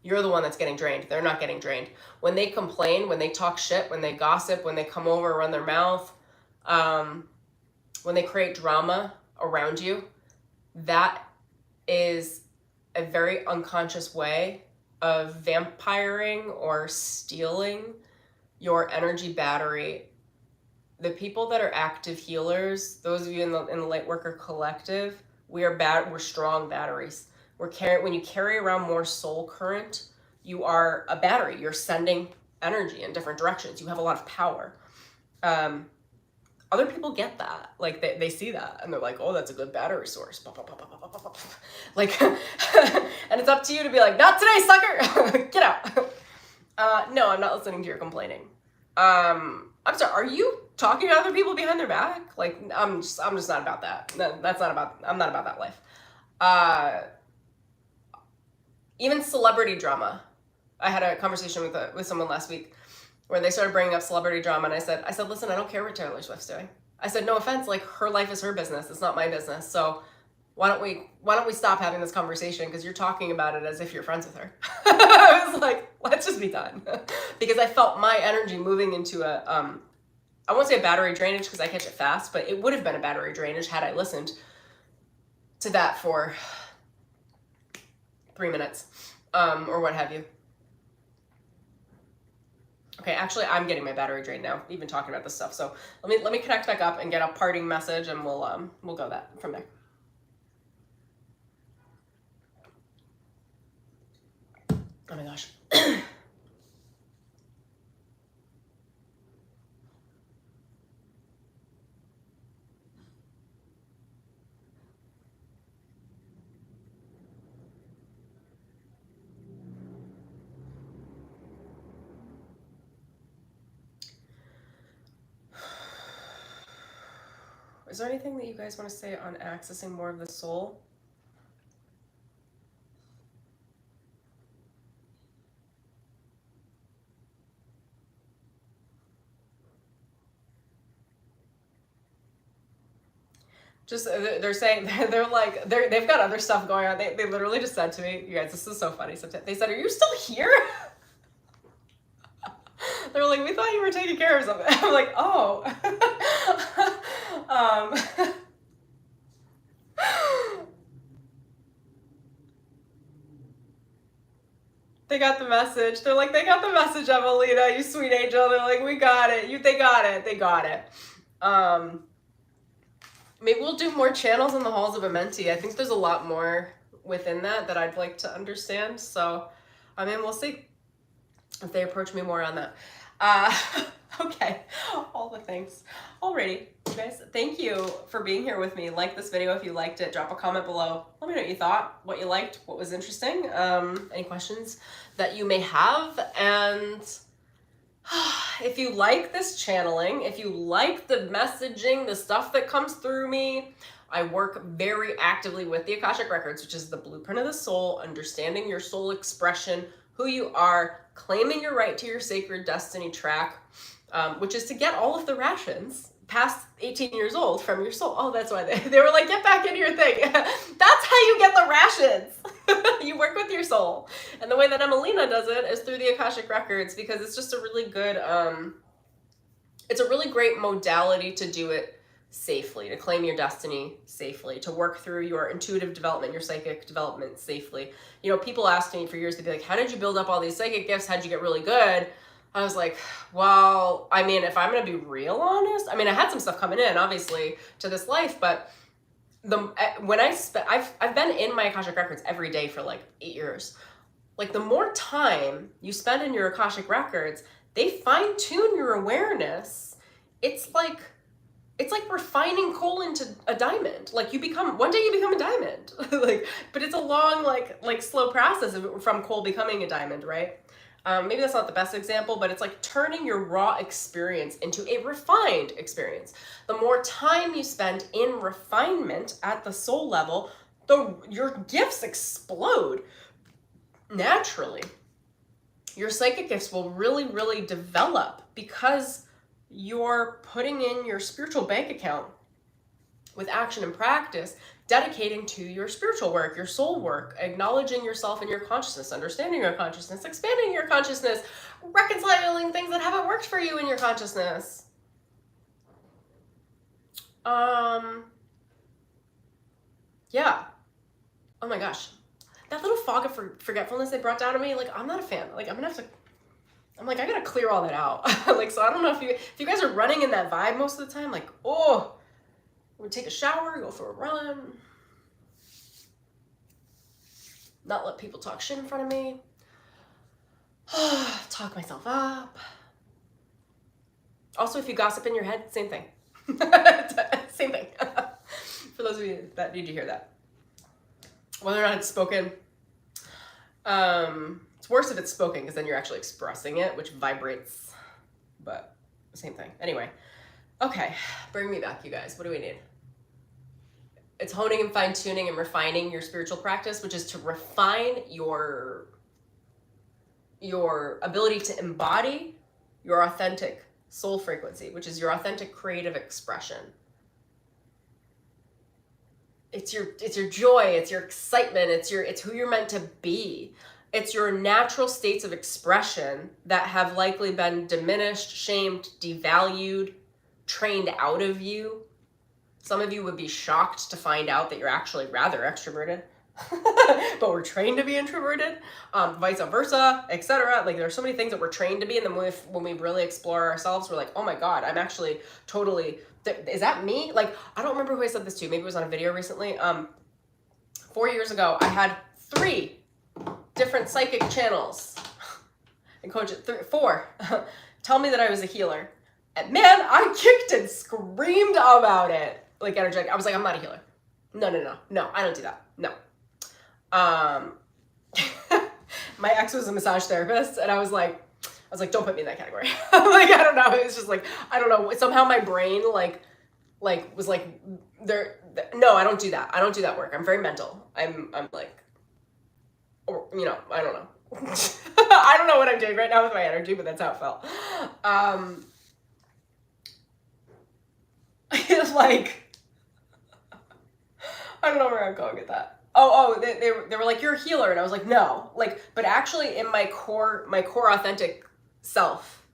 You're the one that's getting drained. They're not getting drained. When they complain, when they talk shit, when they gossip, when they come over, run their mouth, when they create drama around you, that is a very unconscious way of vampiring or stealing your energy battery. The people that are active healers, those of you in the Lightworker Collective, we're strong batteries. When you carry around more soul current, you are a battery. You're sending energy in different directions. You have a lot of power. other people get that. Like they see that and they're like, oh, that's a good battery source. Like, and it's up to you to be like, not today, sucker. Get out. No, I'm not listening to your complaining. I'm sorry, are you talking to other people behind their back? Like, I'm just not about that. No, I'm not about that life. Even celebrity drama. I had a conversation with someone last week where they started bringing up celebrity drama, and I said, listen, I don't care what Taylor Swift's doing. I said, no offense, like, her life is her business. It's not my business. So why don't we stop having this conversation? Because you're talking about it as if you're friends with her. I was like, let's just be done. Because I felt my energy moving into a, I won't say a battery drainage because I catch it fast, but it would have been a battery drainage had I listened to that for 3 minutes, or what have you. Okay, actually, I'm getting my battery drained now, even talking about this stuff. So let me connect back up and get a parting message, and we'll go from there. Oh my gosh. Is there anything that you guys want to say on accessing more of the soul? Just, they're saying, they've got other stuff going on. They literally just said to me, you guys, this is so funny. They said, are you still here? They were like, we thought you were taking care of something. I'm like, oh. They got the message. They're like, they got the message, Evelina, you sweet angel. They're like, we got it. They got it. Maybe we'll do more channels in the Halls of Amenti. I think there's a lot more within that I'd like to understand. So, I mean, we'll see if they approach me more on that. Okay, all the things. Alrighty, you guys, thank you for being here with me. Like this video if you liked it. Drop a comment below. Let me know what you thought, what you liked, what was interesting, any questions that you may have. And if you like this channeling, if you like the messaging, the stuff that comes through me, I work very actively with the Akashic Records, which is the blueprint of the soul, understanding your soul expression, who you are, claiming your right to your sacred destiny track, which is to get all of the rations past 18 years old from your soul. Oh, that's why they were like, get back into your thing. That's how you get the rations. You work with your soul. And the way that Emelina does it is through the Akashic Records, because it's just a really good, it's a really great modality to do it safely, to claim your destiny safely, to work through your intuitive development, your psychic development safely. You know, people asked me for years to be like, how did you build up all these psychic gifts? How'd you get really good? I was like, well, I mean, if I'm going to be real honest, I mean, I had some stuff coming in, obviously, to this life, but I've been in my Akashic Records every day for like 8 years. Like, the more time you spend in your Akashic Records, they fine tune your awareness. It's like refining coal into a diamond. Like, one day you become a diamond. Like, but it's a long, like slow process from coal becoming a diamond, right? Maybe that's not the best example, but it's like turning your raw experience into a refined experience. The more time you spend in refinement at the soul level, your gifts explode naturally. Your psychic gifts will really, really develop because you're putting in your spiritual bank account with action and practice, dedicating to your spiritual work, your soul work, acknowledging yourself and your consciousness, understanding your consciousness, expanding your consciousness, reconciling things that haven't worked for you in your consciousness. Yeah. Oh my gosh. That little fog of forgetfulness they brought down to me, like, I'm not a fan. Like, I gotta clear all that out. Like, so I don't know if you guys are running in that vibe most of the time, like, oh, we take a shower, go for a run, not let people talk shit in front of me, talk myself up. Also, if you gossip in your head, same thing. Same thing. For those of you that need to hear that. Whether or not it's spoken, it's worse if it's spoken because then you're actually expressing it, which vibrates, but same thing. Anyway, okay, bring me back, you guys. What do we need? It's honing and fine-tuning and refining your spiritual practice, which is to refine your ability to embody your authentic soul frequency, which is your authentic creative expression. It's your joy, it's your excitement, it's who you're meant to be. It's your natural states of expression that have likely been diminished, shamed, devalued, trained out of you. Some of you would be shocked to find out that you're actually rather extroverted, but we're trained to be introverted, vice versa, etc. Like there's so many things that we're trained to be, and then when we really explore ourselves, we're like, oh my God, I'm actually totally, is that me? Like, I don't remember who I said this to. Maybe it was on a video recently. 4 years ago, I had 3 different psychic channels and coach it 4 tell me that I was a healer, and man, I kicked and screamed about it, like energetic. I was like, I'm not a healer. No, I don't do that. No. My ex was a massage therapist, and I was like, don't put me in that category. Like, I don't know. It was just like, I don't know. Somehow my brain was like, no, I don't do that. I don't do that work. I'm very mental. I'm like, or, you know, I don't know. I don't know what I'm doing right now with my energy, but that's how it felt. It's like, I don't know where I'm going with that. They were like, you're a healer. And I was like, no, like, but actually in my core authentic self,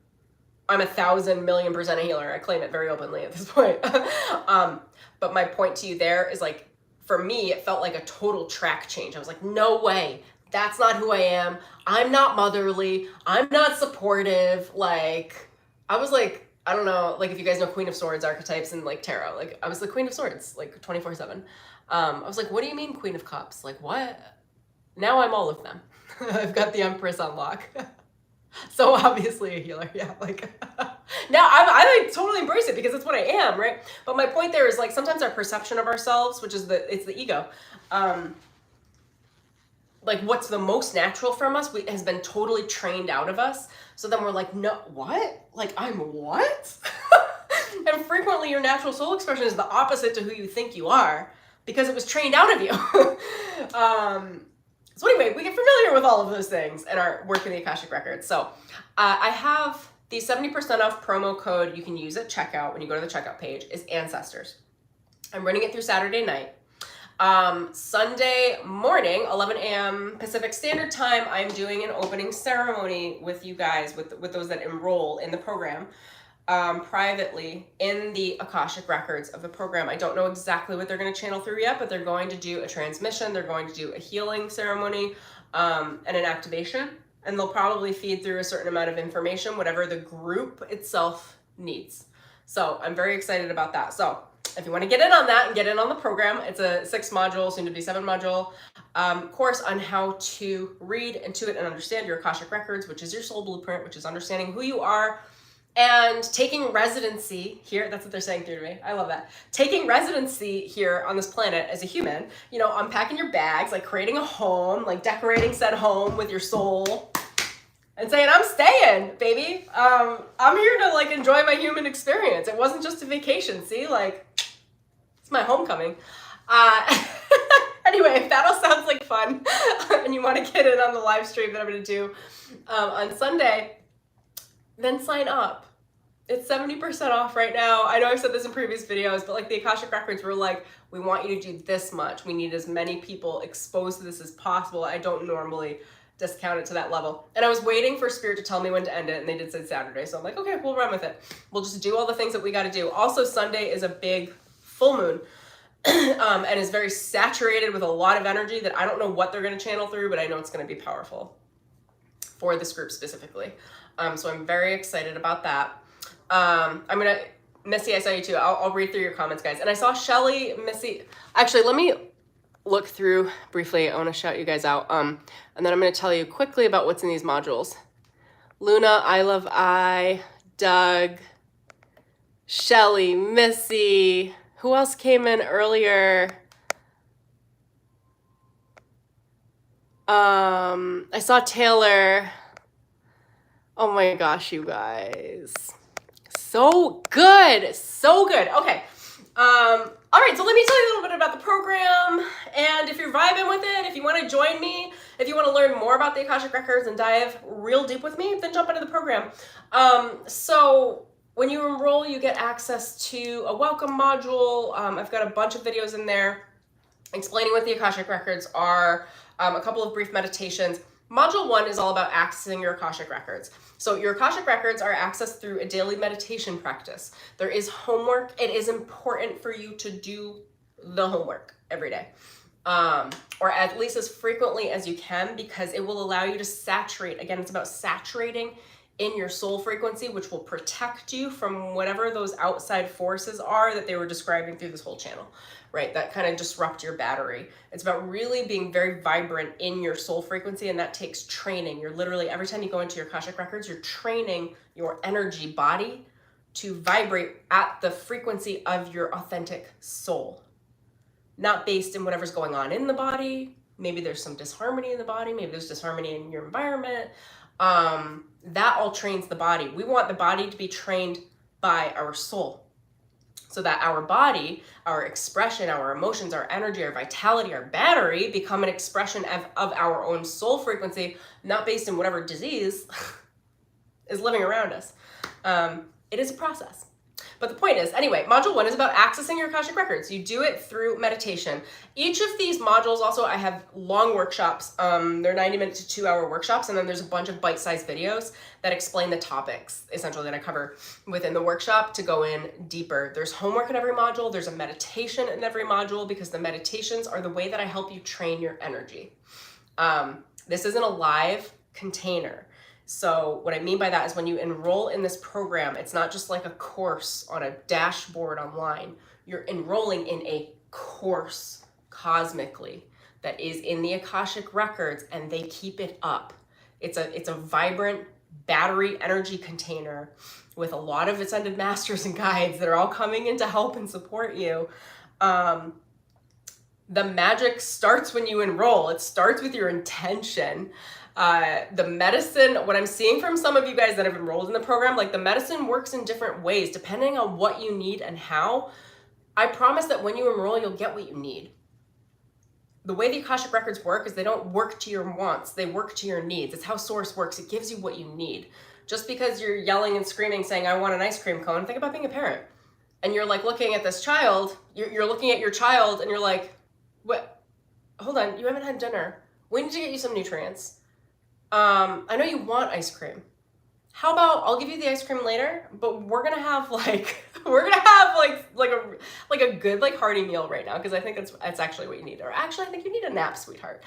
I'm 1,000,000,000% a healer. I claim it very openly at this point. But my point to you there is like, for me, it felt like a total track change. I was like, no way. That's not who I am. I'm not motherly. I'm not supportive. Like, I was like, I don't know, like if you guys know Queen of Swords archetypes and like tarot, like I was the Queen of Swords, like 24/7. I was like, what do you mean Queen of Cups? Like what? Now I'm all of them. I've got the Empress on lock. So obviously a healer, yeah. Like now I like totally embrace it because it's what I am, right? But my point there is like sometimes our perception of ourselves, which is it's the ego, like what's the most natural from us has been totally trained out of us. So then we're like, no, what? Like I'm what? And frequently your natural soul expression is the opposite to who you think you are because it was trained out of you. So anyway, we get familiar with all of those things in our work in the Akashic Records. So I have the 70% off promo code you can use at checkout when you go to the checkout page is Ancestors. I'm running it through Saturday night. Sunday morning, 11 a.m. Pacific Standard Time, I'm doing an opening ceremony with you guys, with those that enroll in the program, privately in the Akashic Records of the program. I don't know exactly what they're going to channel through yet, but they're going to do a transmission, they're going to do a healing ceremony, and an activation, and they'll probably feed through a certain amount of information, whatever the group itself needs. So I'm very excited about that. So if you want to get in on that and get in on the program, it's a 6-module, soon to be 7-module course on how to read, intuit, and understand your Akashic Records, which is your soul blueprint, which is understanding who you are and taking residency here. That's what they're saying through to me. I love that. Taking residency here on this planet as a human, you know, unpacking your bags, like creating a home, like decorating said home with your soul and saying, I'm staying, baby. I'm here to like enjoy my human experience. It wasn't just a vacation. See, like, it's my homecoming. Anyway, if that all sounds like fun and you want to get in on the live stream that I'm going to do on Sunday, then sign up. It's 70% off right now. I know I've said this in previous videos, but like the Akashic Records were like, we want you to do this much. We need as many people exposed to this as possible. I don't normally discount it to that level. And I was waiting for Spirit to tell me when to end it, and they did say Saturday. So I'm like, okay, we'll run with it. We'll just do all the things that we got to do. Also, Sunday is a big full moon and is very saturated with a lot of energy that I don't know what they're going to channel through, but I know it's going to be powerful for this group specifically. So I'm very excited about that. I'm going to, Missy, I saw you too. I'll read through your comments, guys. And I saw Shelly, Missy. Actually, let me look through briefly. I want to shout you guys out. And then I'm going to tell you quickly about what's in these modules. Luna, I Love I, Doug, Shelly, Missy. Who else came in earlier? I saw Taylor. Oh my gosh, you guys. So good. So good. Okay. All right, so let me tell you a little bit about the program, and if you're vibing with it, if you want to join me, if you want to learn more about the Akashic Records and dive real deep with me, then jump into the program. So when you enroll, you get access to a welcome module. I've got a bunch of videos in there explaining what the Akashic Records are, a couple of brief meditations. Module 1 is all about accessing your Akashic Records. So your Akashic Records are accessed through a daily meditation practice. There is homework. It is important for you to do the homework every day, or at least as frequently as you can, because it will allow you to saturate. Again, it's about saturating in your soul frequency, which will protect you from whatever those outside forces are that they were describing through this whole channel, right? That kind of disrupt your battery. It's about really being very vibrant in your soul frequency, and that takes training. You're literally, every time you go into your Akashic Records, you're training your energy body to vibrate at the frequency of your authentic soul, not based in whatever's going on in the body. Maybe there's some disharmony in the body. Maybe there's disharmony in your environment. That all trains the body. We want the body to be trained by our soul, so that our body, our expression, our emotions, our energy, our vitality, our battery become an expression of our own soul frequency, not based in whatever disease is living around us. It is a process. But the point is, anyway, module 1 is about accessing your Akashic Records. You do it through meditation. Each of these modules, also, I have long workshops. They're 90-minute to 2-hour workshops, and then there's a bunch of bite-sized videos that explain the topics, essentially, that I cover within the workshop to go in deeper. There's homework in every module. There's a meditation in every module, because the meditations are the way that I help you train your energy. This isn't a live container. So what I mean by that is when you enroll in this program, it's not just like a course on a dashboard online. You're enrolling in a course cosmically that is in the Akashic Records, and they keep it up. It's a vibrant battery energy container with a lot of ascended masters and guides that are all coming in to help and support you. The magic starts when you enroll. It starts with your intention. The medicine, what I'm seeing from some of you guys that have enrolled in the program, like the medicine works in different ways depending on what you need and how. I promise that when you enroll, you'll get what you need. The way the Akashic Records work is they don't work to your wants, they work to your needs. It's how Source works. It gives you what you need. Just because you're yelling and screaming saying, I want an ice cream cone, think about being a parent. And you're like looking at this child, you're looking at your child and you're like, what? Hold on, you haven't had dinner. We need to get you some nutrients. I know you want ice cream. How about I'll give you the ice cream later, but we're gonna have like a good like hearty meal right now, because I think that's actually what you need. Or actually, I think you need a nap, sweetheart.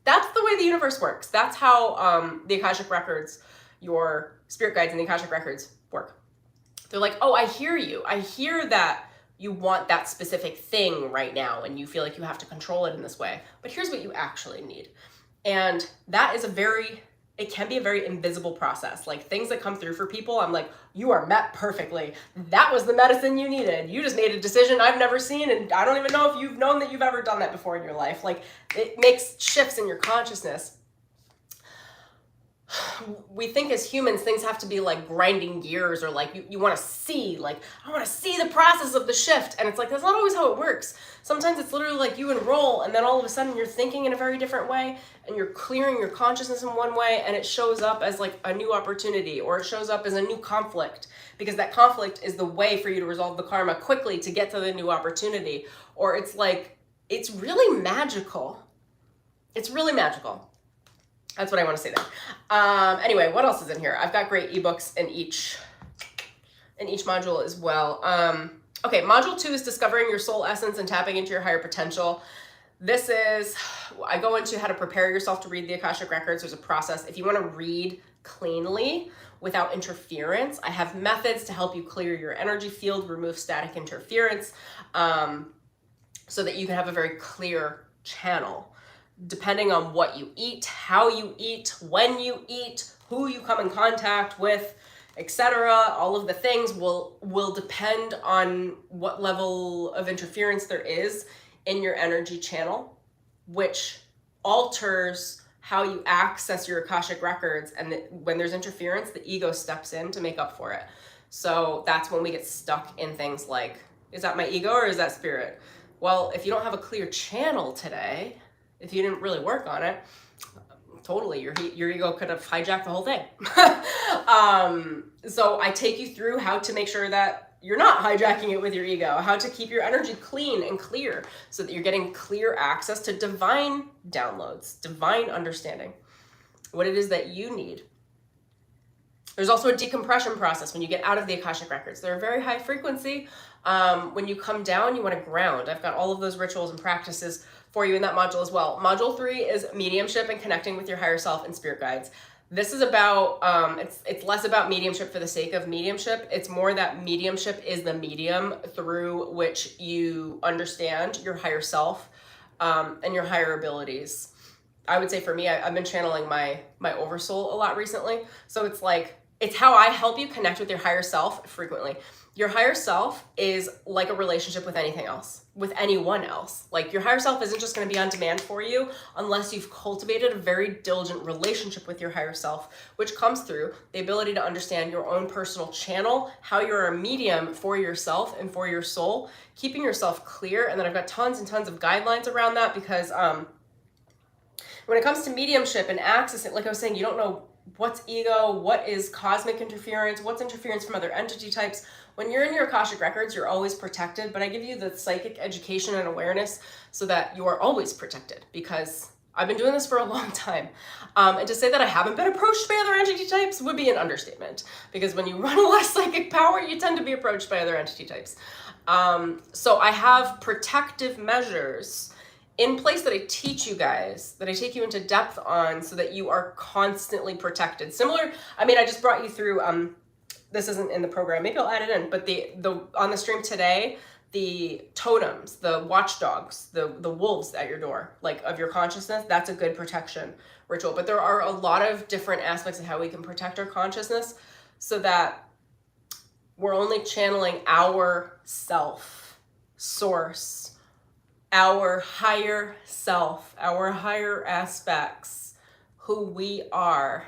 That's the way the universe works. That's how the Akashic Records, your spirit guides and the Akashic Records work. They're like, oh, I hear you. I hear that you want that specific thing right now, and you feel like you have to control it in this way. But here's what you actually need. And that is it can be a very invisible process. Like things that come through for people, I'm like, you are met perfectly. That was the medicine you needed. You just made a decision I've never seen, and I don't even know if you've known that you've ever done that before in your life. Like it makes shifts in your consciousness. We think as humans, things have to be like grinding gears, or like you want to see, like, I want to see the process of the shift. And it's like, that's not always how it works. Sometimes it's literally like you enroll and then all of a sudden you're thinking in a very different way and you're clearing your consciousness in one way, and it shows up as like a new opportunity, or it shows up as a new conflict, because that conflict is the way for you to resolve the karma quickly to get to the new opportunity. Or it's like, it's really magical. It's really magical. That's what I want to say there. Anyway, what else is in here? I've got great ebooks in each module as well. Okay, module 2 is discovering your soul essence and tapping into your higher potential. This is, I go into how to prepare yourself to read the Akashic Records. There's a process. If you want to read cleanly without interference, I have methods to help you clear your energy field, remove static interference, so that you can have a very clear channel. Depending on what you eat, how you eat, when you eat, who you come in contact with, etc. All of the things will depend on what level of interference there is in your energy channel, which alters how you access your Akashic records. And when there's interference, the ego steps in to make up for it. So that's when we get stuck in things like, is that my ego or is that spirit? Well, if you don't have a clear channel today, if you didn't really work on it, totally, your ego could have hijacked the whole thing. So I take you through how to make sure that you're not hijacking it with your ego, how to keep your energy clean and clear so that you're getting clear access to divine downloads, divine understanding, what it is that you need. There's also a decompression process when you get out of the Akashic records. They're very high frequency. When you come down, you want to ground. I've got all of those rituals and practices for you in that module as well. Module 3 is mediumship and connecting with your higher self and spirit guides. This is about, it's less about mediumship for the sake of mediumship. It's more that mediumship is the medium through which you understand your higher self and your higher abilities. I would say for me, I've been channeling my oversoul a lot recently. So it's like, it's how I help you connect with your higher self frequently. Your higher self is like a relationship with anything else, with anyone else. Like your higher self isn't just going to be on demand for you unless you've cultivated a very diligent relationship with your higher self, which comes through the ability to understand your own personal channel, how you're a medium for yourself and for your soul, keeping yourself clear. And then I've got tons and tons of guidelines around that because when it comes to mediumship and access, like I was saying, you don't know what's ego, what is cosmic interference, what's interference from other entity types. When you're in your Akashic records, you're always protected, but I give you the psychic education and awareness so that you are always protected because I've been doing this for a long time. And to say that I haven't been approached by other entity types would be an understatement because when you run a lot of psychic power, you tend to be approached by other entity types. So I have protective measures in place that I teach you guys, that I take you into depth on so that you are constantly protected. Similar, I mean, I just brought you through, this isn't in the program, maybe I'll add it in, but the on the stream today, the totems, the watchdogs, the wolves at your door, like of your consciousness, that's a good protection ritual. But there are a lot of different aspects of how we can protect our consciousness so that we're only channeling our self, source, our higher self, our higher aspects, who we are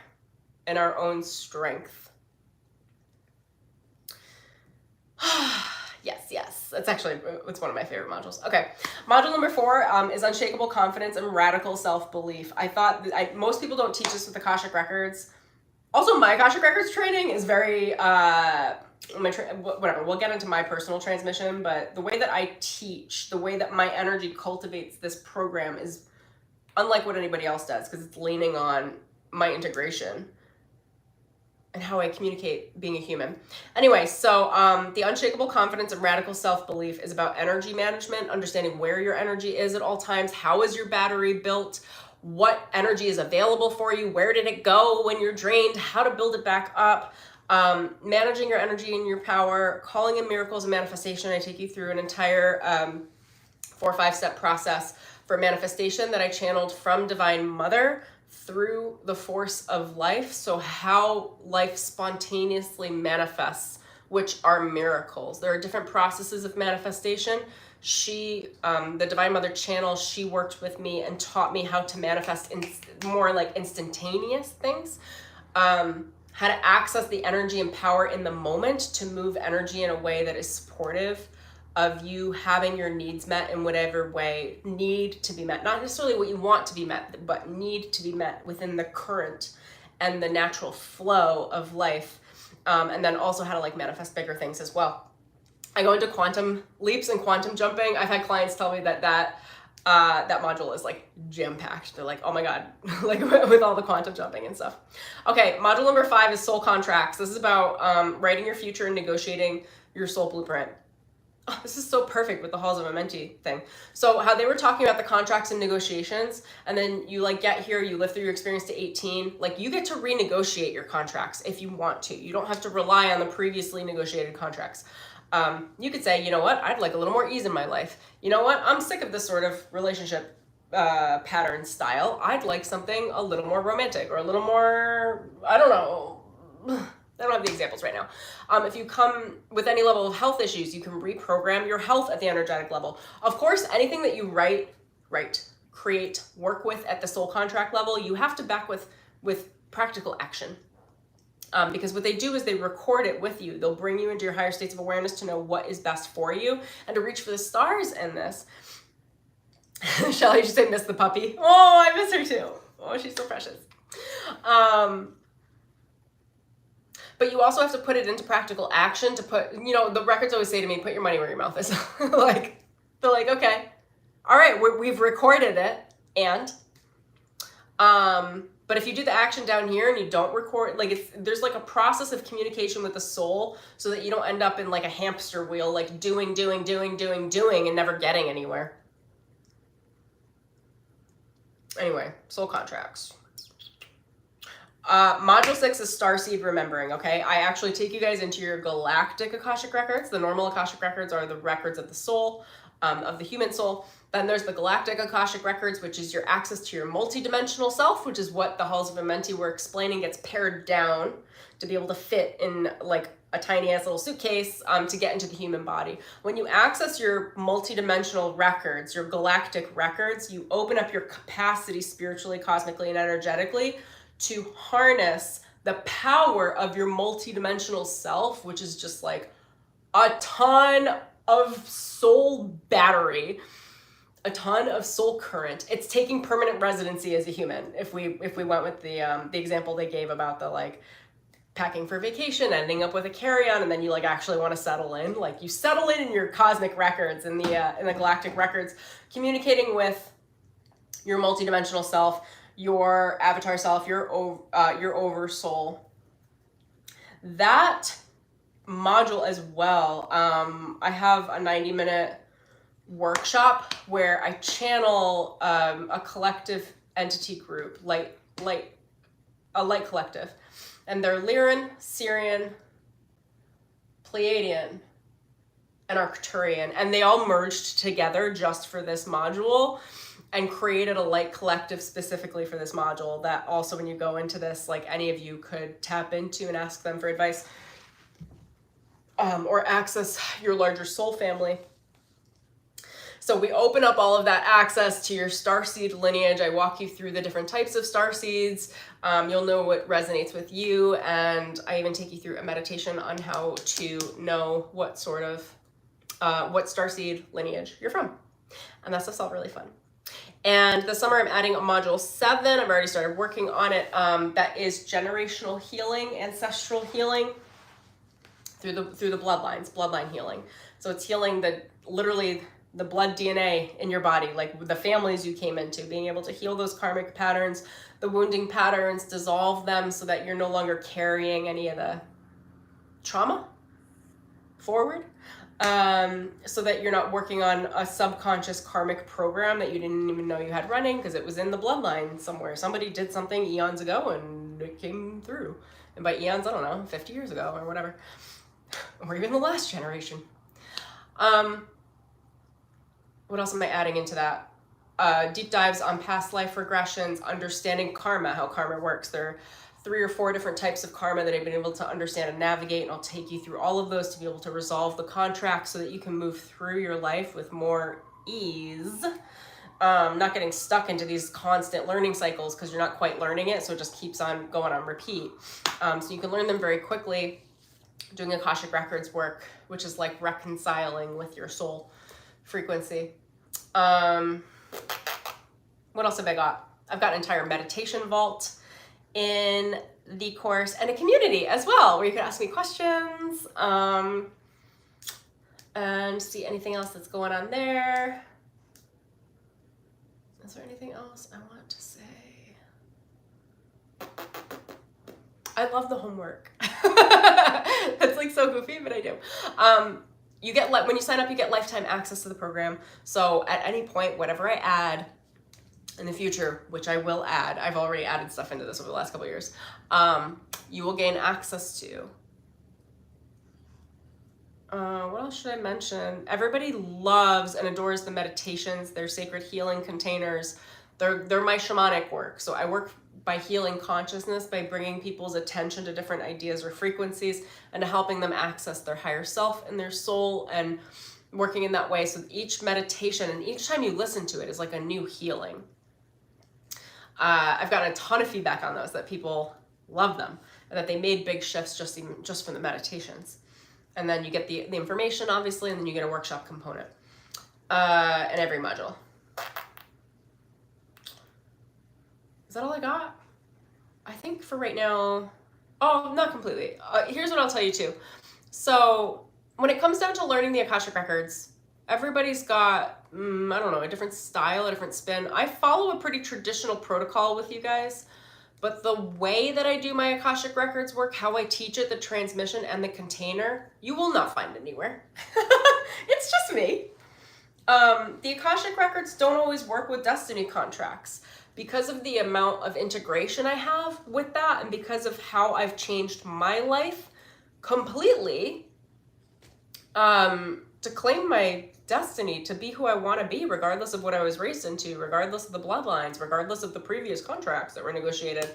in our own strength. Yes. That's actually, it's one of my favorite modules. Okay. Module number 4 is unshakable confidence and radical self-belief. I thought most people don't teach this with Akashic records. Also, my Akashic records training is very, whatever, we'll get into my personal transmission, but the way that I teach, the way that my energy cultivates this program is unlike what anybody else does because it's leaning on my integration and how I communicate being a human. Anyway, so the unshakable confidence and radical self-belief is about energy management, understanding where your energy is at all times, how is your battery built, what energy is available for you, where did it go when you're drained, how to build it back up, managing your energy and your power, calling in miracles and manifestation. I take you through an entire 4 or 5 step process for manifestation that I channeled from Divine Mother through the force of life. So how life spontaneously manifests, which are miracles. There are different processes of manifestation. She, the Divine Mother channel, she worked with me and taught me how to manifest in more like instantaneous things. How to access the energy and power in the moment to move energy in a way that is supportive of you having your needs met in whatever way need to be met. Not necessarily what you want to be met, but need to be met within the current and the natural flow of life. And then also how to like manifest bigger things as well. I go into quantum leaps and quantum jumping. I've had clients tell me that module is like jam-packed. They're like, oh my God, like with all the quantum jumping and stuff. Okay, module number 5 is soul contracts. This is about writing your future and negotiating your soul blueprint. Oh, this is so perfect with the Halls of Amenti thing. So how they were talking about the contracts and negotiations, and then you like get here, you live through your experience to 18, like you get to renegotiate your contracts if you want to. You don't have to rely on the previously negotiated contracts. You could say, you know what, I'd like a little more ease in my life. You know what, I'm sick of this sort of relationship pattern style. I'd like something a little more romantic or a little more, I don't know, I don't have the examples right now. If you come with any level of health issues, you can reprogram your health at the energetic level. Of course, anything that you write, create, work with at the soul contract level, you have to back with practical action. Because what they do is they record it with you. They'll bring you into your higher states of awareness to know what is best for you and to reach for the stars in this. Shelly, you say miss the puppy. Oh, I miss her too. Oh, she's so precious. But you also have to put it into practical action to put, you know, the records always say to me, put your money where your mouth is. Like, they're like, okay, all right, we've recorded it. And, but if you do the action down here and you don't record, like there's like a process of communication with the soul so that you don't end up in like a hamster wheel, like doing, and never getting anywhere. Anyway, soul contracts. Module 6 is Starseed Remembering, okay? I actually take you guys into your galactic Akashic records. The normal Akashic records are the records of the soul, of the human soul. Then there's the galactic Akashic records, which is your access to your multidimensional self, which is what the Halls of Amenti were explaining gets pared down to be able to fit in like a tiny ass little suitcase to get into the human body. When you access your multidimensional records, your galactic records, you open up your capacity spiritually, cosmically, and energetically to harness the power of your multidimensional self, which is just like a ton of soul battery, a ton of soul current. It's taking permanent residency as a human. If we went with the example they gave about the like packing for vacation, ending up with a carry-on, and then you like actually want to settle in, like you settle in your cosmic records in the galactic records, communicating with your multidimensional self, your avatar self, your over soul. That module as well. I have a 90-minute workshop where I channel a collective entity group, a light collective, and they're Lyran, Sirian, Pleiadian, and Arcturian, and they all merged together just for this module and created a light collective specifically for this module that also when you go into this, like any of you could tap into and ask them for advice or access your larger soul family. So we open up all of that access to your starseed lineage. I walk you through the different types of starseeds. You'll know what resonates with you, and I even take you through a meditation on how to know what sort of, what starseed lineage you're from. And that stuff's all really fun. And this summer I'm adding a module 7. I've already started working on it. That is generational healing, ancestral healing through the bloodlines, bloodline healing. So it's healing literally the blood DNA in your body, like the families you came into, being able to heal those karmic patterns, the wounding patterns, dissolve them so that you're no longer carrying any of the trauma forward. So that you're not working on a subconscious karmic program that you didn't even know you had running because it was in the bloodline somewhere. Somebody did something eons ago and it came through. And by eons, I don't know, 50 years ago or whatever. Or even the last generation. What else am I adding into that? Deep dives on past life regressions, understanding karma, how karma works. There are 3 or 4 different types of karma that I've been able to understand and navigate, and I'll take you through all of those to be able to resolve the contract so that you can move through your life with more ease. Not getting stuck into these constant learning cycles because you're not quite learning it, so it just keeps on going on repeat. So you can learn them very quickly doing Akashic Records work, which is like reconciling with your soul frequency. What else have I got? I've got an entire meditation vault in the course and a community as well where you can ask me questions and see anything else that's going on there. Is there anything else I want to say? I love the homework. It's like so goofy, but I do. You get, when you sign up, you get lifetime access to the program. So at any point, whatever I add in the future, which I will add, I've already added stuff into this over the last couple of years, you will gain access to. What else should I mention? Everybody loves and adores the meditations. They're sacred healing containers. They're my shamanic work. So I work by healing consciousness, by bringing people's attention to different ideas or frequencies and helping them access their higher self and their soul, and working in that way. So each meditation and each time you listen to it is like a new healing. I've gotten a ton of feedback on those, that people love them and that they made big shifts just from the meditations. And then you get the information, obviously, and then you get a workshop component in every module. Is that all I got? I think for right now, oh, not completely. Here's what I'll tell you too. So when it comes down to learning the Akashic Records, everybody's got, I don't know, a different style, a different spin. I follow a pretty traditional protocol with you guys, but the way that I do my Akashic Records work, how I teach it, the transmission and the container, you will not find anywhere. It's just me. The Akashic Records don't always work with destiny contracts because of the amount of integration I have with that, and because of how I've changed my life completely to claim my destiny, to be who I want to be, regardless of what I was raised into, regardless of the bloodlines, regardless of the previous contracts that were negotiated.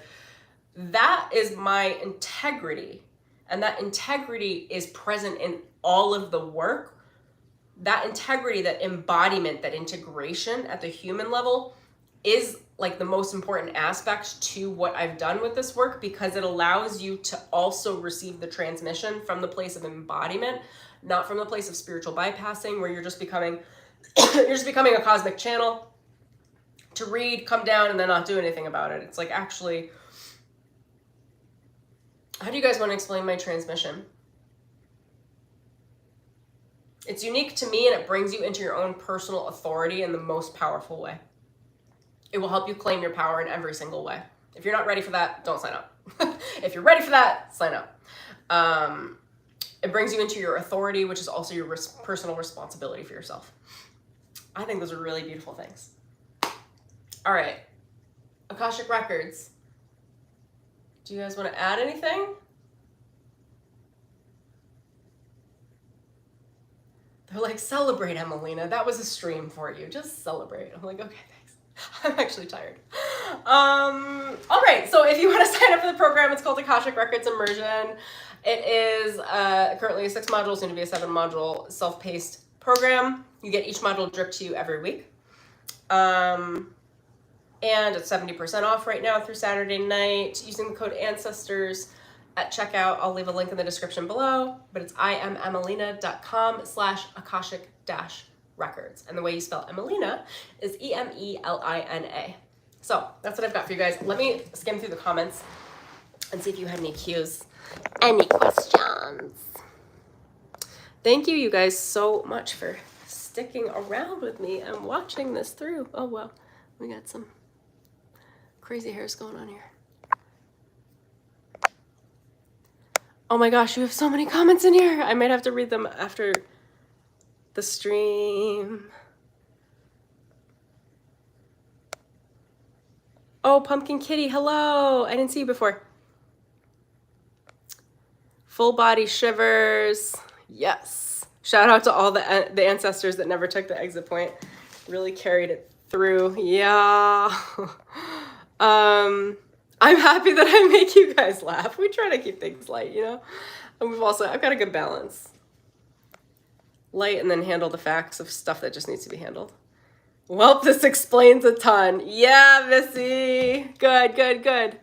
That is my integrity. And that integrity is present in all of the work. That integrity, that embodiment, that integration at the human level is like the most important aspect to what I've done with this work, because it allows you to also receive the transmission from the place of embodiment, not from the place of spiritual bypassing, where you're just becoming a cosmic channel to read, come down, and then not do anything about it. It's like, actually, how do you guys want to explain my transmission? It's unique to me, and it brings you into your own personal authority in the most powerful way. It will help you claim your power in every single way. If you're not ready for that, don't sign up. If you're ready for that, sign up. It brings you into your authority, which is also your personal responsibility for yourself. I think those are really beautiful things. All right. Akashic Records. Do you guys want to add anything? They're like, celebrate, Emelina. That was a stream for you. Just celebrate. I'm like, okay, thanks. I'm actually tired. All right. So if you want to sign up for the program, it's called Akashic Records Immersion. It is currently a 6 module, soon to be a 7 module self-paced program. You get each module dripped to you every week. And it's 70% off right now through Saturday night using the code ANCESTORS at checkout. I'll leave a link in the description below, but it's imemelina.com/Akashic-records. And the way you spell Emelina is E-M-E-L-I-N-A. So that's what I've got for you guys. Let me skim through the comments and see if you had any cues, any questions. Thank you, you guys, so much for sticking around with me and watching this through. Oh, wow. We got some crazy hairs going on here. Oh my gosh, you have so many comments in here. I might have to read them after the stream. Oh, Pumpkin Kitty, hello. I didn't see you before. Full body shivers. Yes. Shout out to all the ancestors that never took the exit point. Really carried it through. Yeah. I'm happy that I make you guys laugh. We try to keep things light, you know? And I've got a good balance. Light and then handle the facts of stuff that just needs to be handled. Well, this explains a ton. Yeah, Missy. Good, good, good.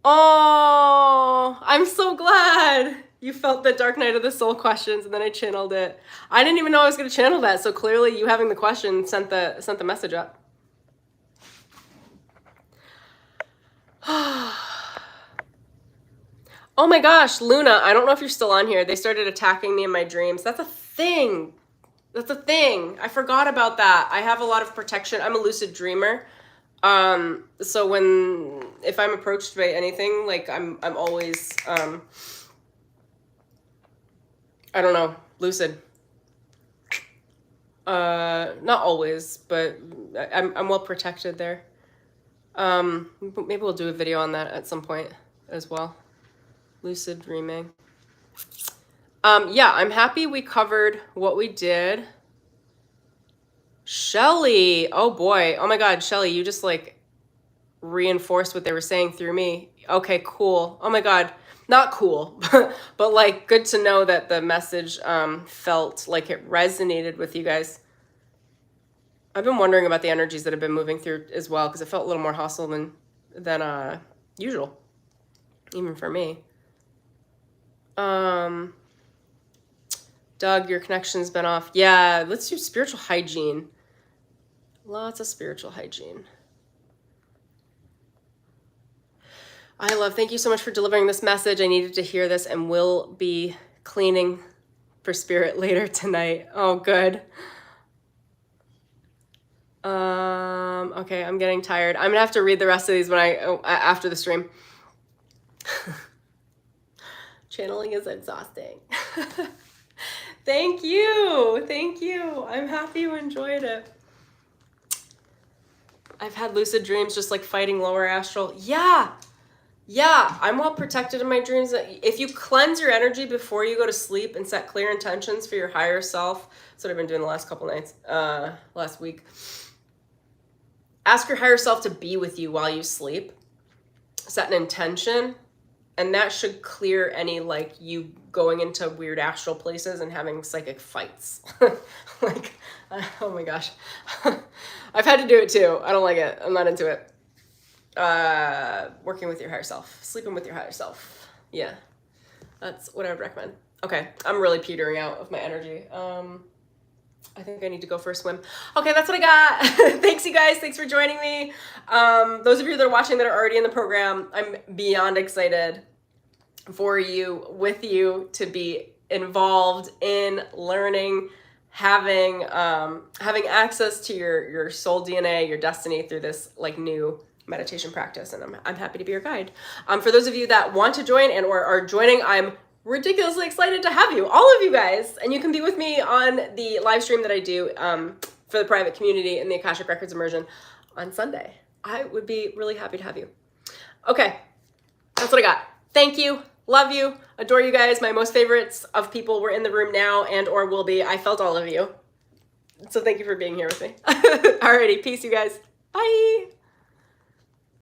Oh, I'm so glad you felt the Dark Night of the Soul questions, and then I channeled it. I didn't even know I was going to channel that, so clearly you having the question sent the message up. Oh my gosh, Luna, I don't know if you're still on here. They started attacking me in my dreams. That's a thing. That's a thing. I forgot about that. I have a lot of protection. I'm a lucid dreamer. So if I'm approached by anything, like I'm always, I don't know, lucid. Not always, but I'm well protected there. Maybe we'll do a video on that at some point as well. Lucid dreaming. Yeah, I'm happy we covered what we did. Shelly, oh boy, oh my God, Shelly, you just like reinforced what they were saying through me. Okay, cool. Oh my God. Not cool, but like good to know that the message felt like it resonated with you guys. I've been wondering about the energies that have been moving through as well, because it felt a little more hostile than usual, even for me. Doug, your connection's been off. Yeah, let's do spiritual hygiene. Lots of spiritual hygiene. I love, thank you so much for delivering this message. I needed to hear this and will be cleaning for spirit later tonight. Oh, good. Okay, I'm getting tired. I'm gonna have to read the rest of these when after the stream. Channeling is exhausting. Thank you. Thank you. I'm happy you enjoyed it. I've had lucid dreams just like fighting lower astral. Yeah. Yeah, I'm well protected in my dreams. If you cleanse your energy before you go to sleep and set clear intentions for your higher self, that's what I've been doing the last couple nights, last week. Ask your higher self to be with you while you sleep. Set an intention, and that should clear any like you going into weird astral places and having psychic fights. Like, oh my gosh. I've had to do it too. I don't like it. I'm not into it. Working with your higher self, sleeping with your higher self. Yeah, that's what I would recommend. Okay, I'm really petering out of my energy. I think I need to go for a swim. Okay, that's what I got. Thanks, you guys. Thanks for joining me. Those of you that are watching that are already in the program, I'm beyond excited for you, with you, to be involved in learning, having access to your soul DNA, your destiny through this like new meditation practice, and I'm happy to be your guide. For those of you that want to join and or are joining, I'm ridiculously excited to have you, all of you guys, and you can be with me on the live stream that I do for the private community in the Akashic Records Immersion on Sunday. I would be really happy to have you. Okay, that's what I got. Thank you, love you, adore you guys. My most favorites of people were in the room now and or will be. I felt all of you, so thank you for being here with me. Alrighty, peace, you guys. Bye.